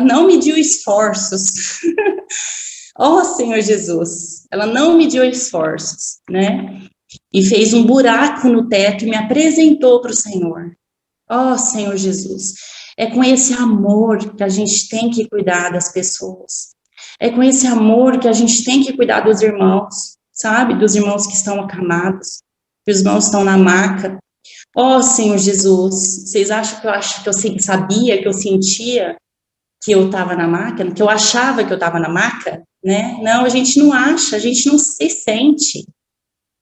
não mediu esforços. Ó Senhor Jesus, ela não mediu esforços, né? E fez um buraco no teto e me apresentou para o Senhor. Ó Senhor Jesus, é com esse amor que a gente tem que cuidar das pessoas. É com esse amor que a gente tem que cuidar dos irmãos, sabe? Dos irmãos que estão acamados, que os irmãos estão na maca. Ó Senhor Jesus, vocês acham que eu sabia, que eu sentia que eu estava na maca, que eu achava que eu estava na maca, né? Não, a gente não acha, a gente não se sente.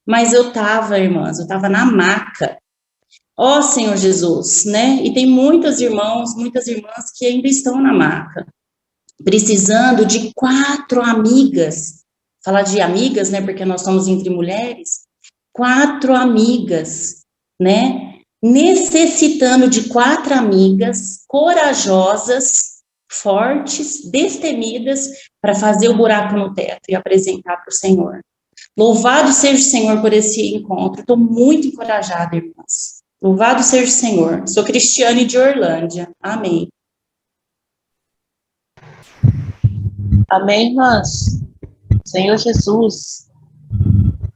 Mas eu estava, irmãs, eu estava na maca. Ó Senhor Jesus, né? E tem muitos irmãos, muitas irmãs que ainda estão na maca, precisando de 4 amigas. Falar de amigas, né? Porque nós somos entre mulheres. 4 amigas, né? Necessitando de 4 amigas corajosas, fortes, destemidas, para fazer o buraco no teto e apresentar para o Senhor. Louvado seja o Senhor por esse encontro. Estou muito encorajada, irmãs. Louvado seja o Senhor. Sou Cristiane de Orlândia. Amém. Amém, irmãs. Senhor Jesus.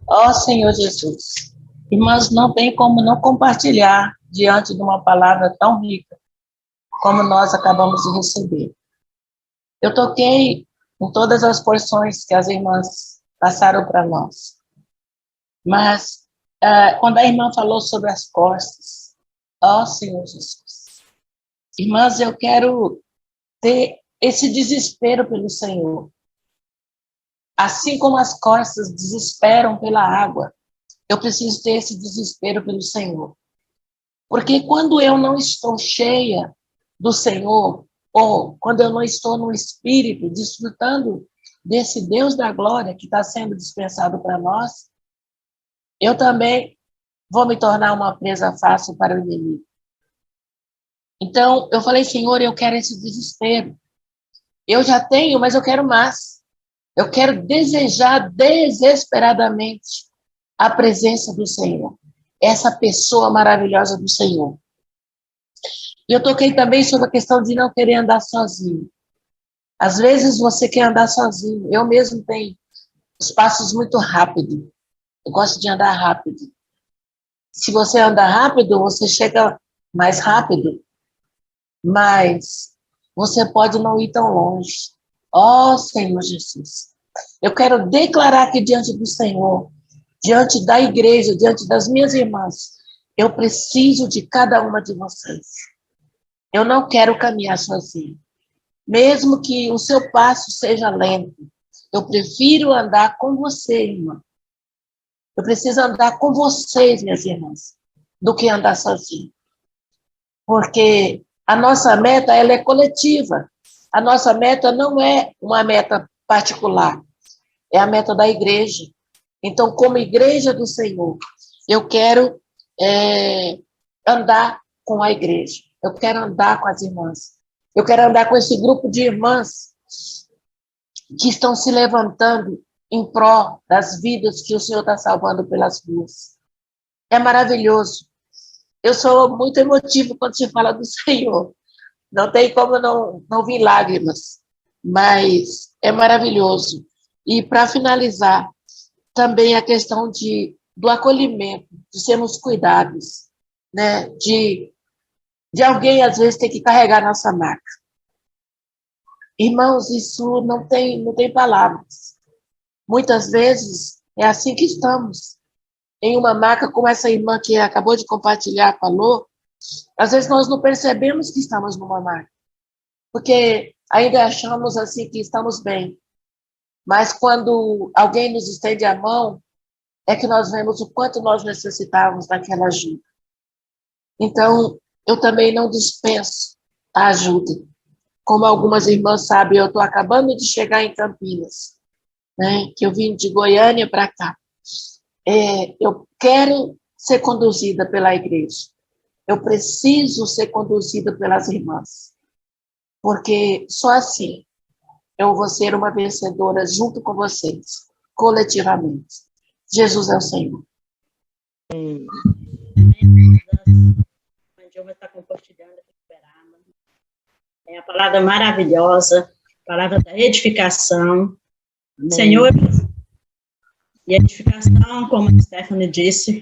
Ó Senhor Jesus. Irmãs, não tem como não compartilhar diante de uma palavra tão rica como nós acabamos de receber. Eu toquei em todas as porções que as irmãs passaram para nós. Mas, quando a irmã falou sobre as costas, ó Senhor Jesus. Irmãs, eu quero ter esse desespero pelo Senhor. Assim como as costas desesperam pela água, eu preciso ter esse desespero pelo Senhor. Porque quando eu não estou cheia do Senhor, ou quando eu não estou no Espírito, desfrutando desse Deus da glória que está sendo dispensado para nós, eu também vou me tornar uma presa fácil para o inimigo. Então, eu falei, Senhor, eu quero esse desespero. Eu já tenho, mas eu quero mais. Eu quero desejar desesperadamente a presença do Senhor. Essa pessoa maravilhosa do Senhor. E eu toquei também sobre a questão de não querer andar sozinho. Às vezes você quer andar sozinho. Eu mesmo tenho os passos muito rápidos. Eu gosto de andar rápido. Se você andar rápido, você chega mais rápido. Mas você pode não ir tão longe. Ó Senhor Jesus. Eu quero declarar aqui diante do Senhor, diante da igreja, diante das minhas irmãs, eu preciso de cada uma de vocês. Eu não quero caminhar sozinho. Mesmo que o seu passo seja lento, eu prefiro andar com você, irmã. Eu preciso andar com vocês, minhas irmãs, do que andar sozinho. Porque a nossa meta, ela é coletiva. A nossa meta não é uma meta particular. É a meta da igreja. Então, como igreja do Senhor, eu quero andar com a igreja. Eu quero andar com as irmãs. Eu quero andar com esse grupo de irmãs que estão se levantando em prol das vidas que o Senhor está salvando pelas ruas. É maravilhoso. Eu sou muito emotivo quando se fala do Senhor. Não tem como não vir lágrimas. mas é maravilhoso. E para finalizar, também a questão do acolhimento, de sermos cuidados, né? De alguém, às vezes, ter que carregar nossa maca. Irmãos, isso não tem palavras. Muitas vezes é assim que estamos, em uma maca, como essa irmã que acabou de compartilhar falou. Às vezes nós não percebemos que estamos numa maca, porque ainda achamos assim que estamos bem. Mas quando alguém nos estende a mão, é que nós vemos o quanto nós necessitávamos daquela ajuda. Então, eu também não dispenso a ajuda. Como algumas irmãs sabem, eu estou acabando de chegar em Campinas, né? Que eu vim de Goiânia para cá. Eu quero ser conduzida pela igreja. Eu preciso ser conduzida pelas irmãs. Porque só assim eu vou ser uma vencedora junto com vocês, coletivamente. Jesus é o Senhor. Eu vou estar compartilhando aqui. É a palavra maravilhosa, palavra da edificação. Senhor, e a edificação, como a Stephanie disse,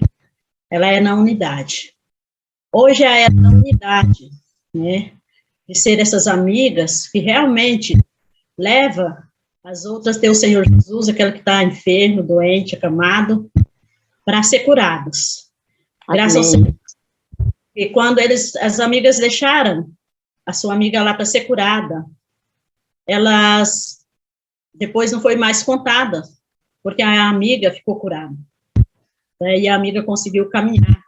ela é na unidade. Hoje é a era da unidade, né? De ser essas amigas que realmente leva as outras ter o Senhor Jesus, aquela que está enfermo, doente, acamado, para ser curados. Graças ao Senhor. E quando as amigas deixaram a sua amiga lá para ser curada, elas depois não foi mais contada, porque a amiga ficou curada. E a amiga conseguiu caminhar.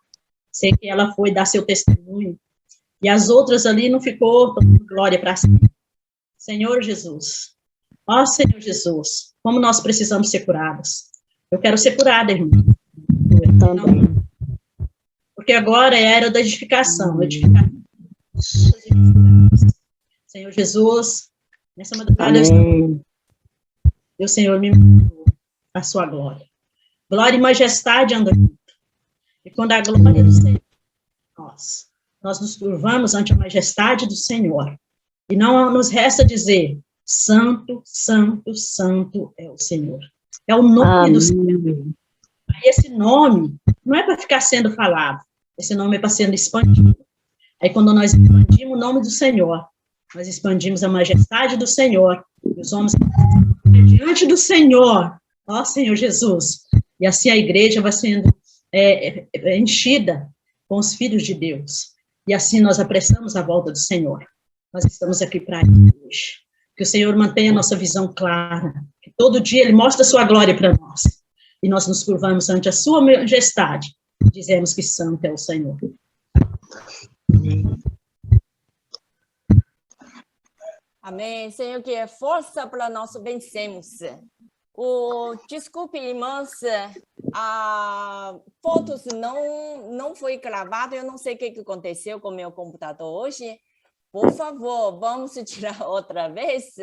Sei que ela foi dar seu testemunho. E as outras ali não ficou glória para si. Senhor Jesus. Ó Senhor Jesus, como nós precisamos ser curadas. Eu quero ser curada, irmã. Porque agora é a era da edificação. Senhor Jesus, nessa madrugada o Senhor me mandou a sua glória. Glória e majestade andam junto. E quando a glória do Senhor, nós nos curvamos ante a majestade do Senhor. E não nos resta dizer, santo, santo, santo é o Senhor. É o nome do Senhor. E esse nome não é para ficar sendo falado. Esse nome é para ser expandido. Aí quando nós expandimos o nome do Senhor, nós expandimos a majestade do Senhor. E os homens diante do Senhor, ó Senhor Jesus. E assim a igreja vai sendo enchida com os filhos de Deus. E assim nós apressamos a volta do Senhor. Nós estamos aqui para isso hoje. Que o Senhor mantenha a nossa visão clara. Que todo dia Ele mostra a sua glória para nós. E nós nos curvamos ante a sua majestade. E dizemos que santo é o Senhor. Amém. Senhor, que é força para nós vencermos. Desculpe, irmãs, a fotos não foi gravada, eu não sei o que aconteceu com o meu computador hoje. Por favor, vamos tirar outra vez.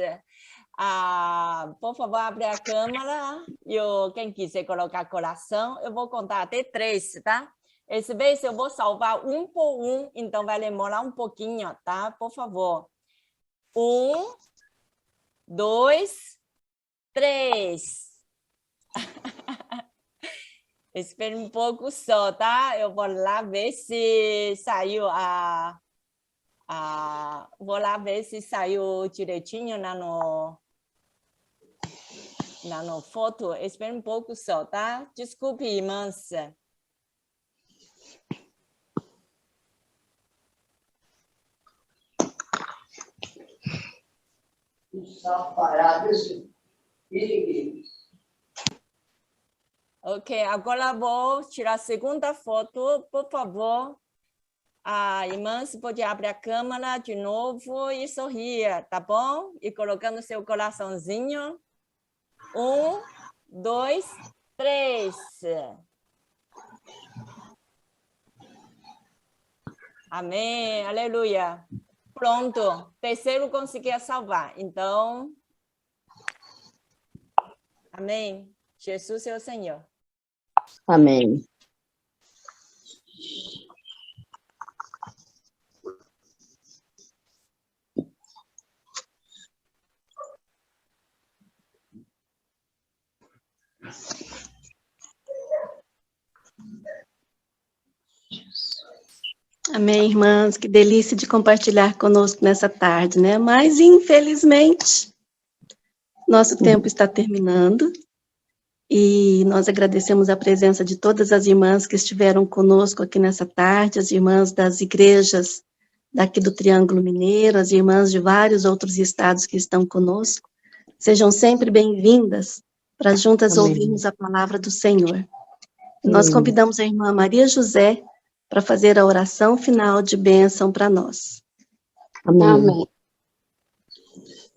Por favor, abre a câmera. Quem quiser colocar coração, eu vou contar até 3, tá? Essa vez eu vou salvar um por um, então vai demorar um pouquinho, tá? Por favor. 1, 2, 3. Espera um pouco só, tá? Eu vou lá ver se saiu vou lá ver se saiu direitinho na foto. Espera um pouco só, tá? Desculpe, irmãs. Ok, agora vou tirar a segunda foto, por favor. Irmãs, pode abrir a câmera de novo e sorrir, tá bom? E colocando seu coraçãozinho. 1, 2, 3. Amém, aleluia. Pronto, terceiro consegui salvar. Então, amém. Jesus é o Senhor. Amém. Amém, irmãs, que delícia de compartilhar conosco nessa tarde, né? Mas, infelizmente, nosso tempo está terminando e nós agradecemos a presença de todas as irmãs que estiveram conosco aqui nessa tarde, as irmãs das igrejas daqui do Triângulo Mineiro, as irmãs de vários outros estados que estão conosco. Sejam sempre bem-vindas para juntas Amém. ouvirmos a palavra do Senhor. Nós convidamos a irmã Maria José para fazer a oração final de bênção para nós. Amém.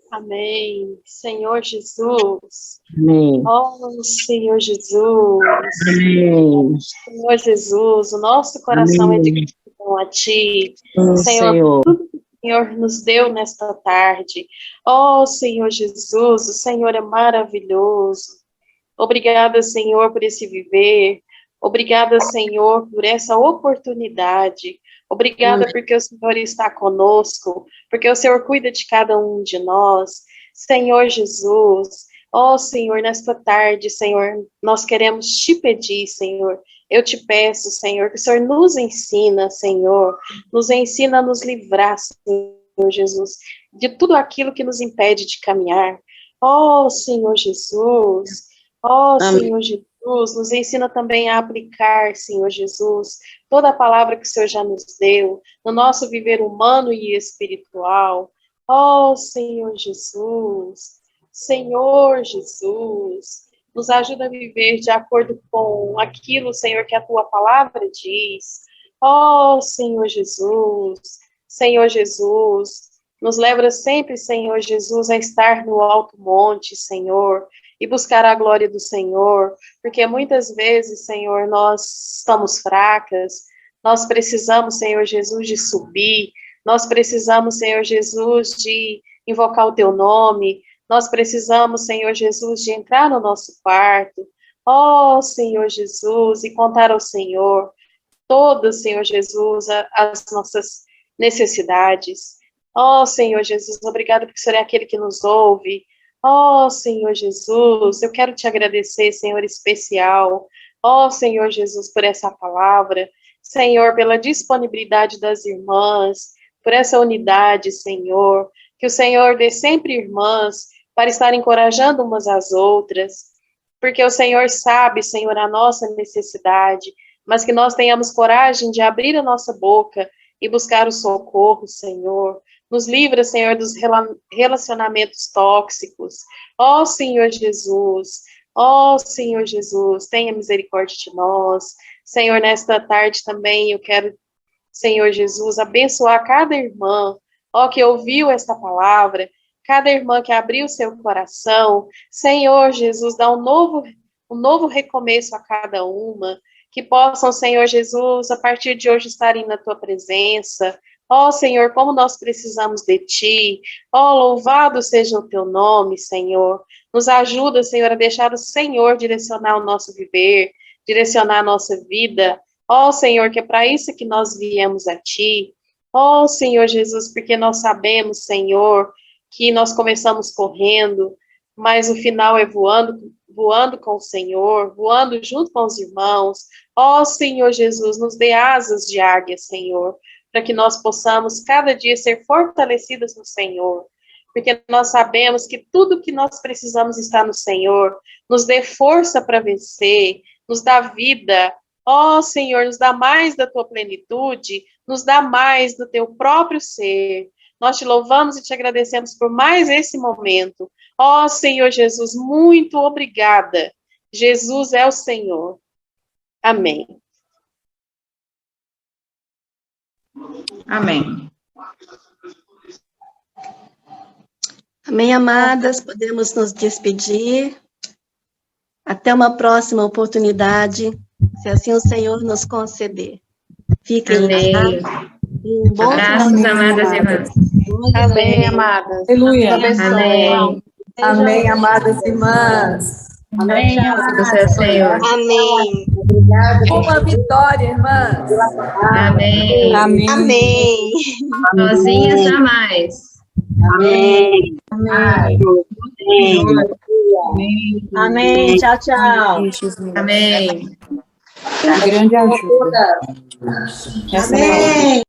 Amém. Senhor Jesus. Amém. Oh, Senhor Jesus. Amém. Senhor Jesus, o nosso coração Amém. é de gratidão a Ti. Senhor. Tudo que o Senhor nos deu nesta tarde. Oh, Senhor Jesus, o Senhor é maravilhoso. Obrigada, Senhor, por esse viver. Obrigada, Senhor, por essa oportunidade. Obrigada porque o Senhor está conosco, porque o Senhor cuida de cada um de nós. Senhor Jesus, ó Senhor, nesta tarde, Senhor, nós queremos te pedir, Senhor. Eu te peço, Senhor, que o Senhor nos ensina, Senhor. Nos ensina a nos livrar, Senhor Jesus, de tudo aquilo que nos impede de caminhar. Ó Senhor Jesus, ó Senhor Jesus. Nos ensina também a aplicar, Senhor Jesus, toda a palavra que o Senhor já nos deu, no nosso viver humano e espiritual. Oh, Senhor Jesus, nos ajuda a viver de acordo com aquilo, Senhor, que a Tua palavra diz. Oh, Senhor Jesus, nos leva sempre, Senhor Jesus, a estar no alto monte, Senhor, e buscar a glória do Senhor, porque muitas vezes, Senhor, nós estamos fracas, nós precisamos, Senhor Jesus, de subir, nós precisamos, Senhor Jesus, de invocar o Teu nome, nós precisamos, Senhor Jesus, de entrar no nosso quarto, ó Senhor Jesus, e contar ao Senhor todas, Senhor Jesus, as nossas necessidades. Ó Senhor Jesus, obrigado porque o Senhor é aquele que nos ouve. Ó Senhor Jesus, eu quero te agradecer, Senhor especial. Ó Senhor Jesus, por essa palavra. Senhor, pela disponibilidade das irmãs, por essa unidade, Senhor. Que o Senhor dê sempre irmãs para estar encorajando umas às outras. Porque o Senhor sabe, Senhor, a nossa necessidade, mas que nós tenhamos coragem de abrir a nossa boca e buscar o socorro, Senhor. Nos livra, Senhor, dos relacionamentos tóxicos. Ó Senhor Jesus, tenha misericórdia de nós. Senhor, nesta tarde também eu quero, Senhor Jesus, abençoar cada irmã, ó, que ouviu esta palavra, cada irmã que abriu seu coração. Senhor Jesus, dá um novo recomeço a cada uma, que possam, Senhor Jesus, a partir de hoje estarem na Tua presença. Ó Senhor, como nós precisamos de Ti. Ó, louvado seja o Teu nome, Senhor. Nos ajuda, Senhor, a deixar o Senhor direcionar o nosso viver, direcionar a nossa vida. Ó Senhor, que é para isso que nós viemos a Ti. Ó Senhor Jesus, porque nós sabemos, Senhor, que nós começamos correndo, mas o final é voando com o Senhor, voando junto com os irmãos. Ó Senhor Jesus, nos dê asas de águia, Senhor, para que nós possamos cada dia ser fortalecidas no Senhor, porque nós sabemos que tudo que nós precisamos está no Senhor. Nos dê força para vencer, nos dá vida. Ó Senhor, nos dá mais da Tua plenitude, nos dá mais do Teu próprio ser. Nós te louvamos e te agradecemos por mais esse momento. Ó Senhor Jesus, muito obrigada. Jesus é o Senhor. Amém. Amém. Amém, amadas, podemos nos despedir. Até uma próxima oportunidade, se assim o Senhor nos conceder. Fiquem em paz. Um bom Abraços, amadas irmãs. Amém, amadas. Aleluia. Amém. Amém, amadas irmãs. Amém, amadas. Senhor. Amém. Uma vitória, irmãs. Amém. Amém. Amém. Sozinhas jamais. Amém. Amém. Amém. Tchau, tchau. Amém. Grande ajuda. Amém.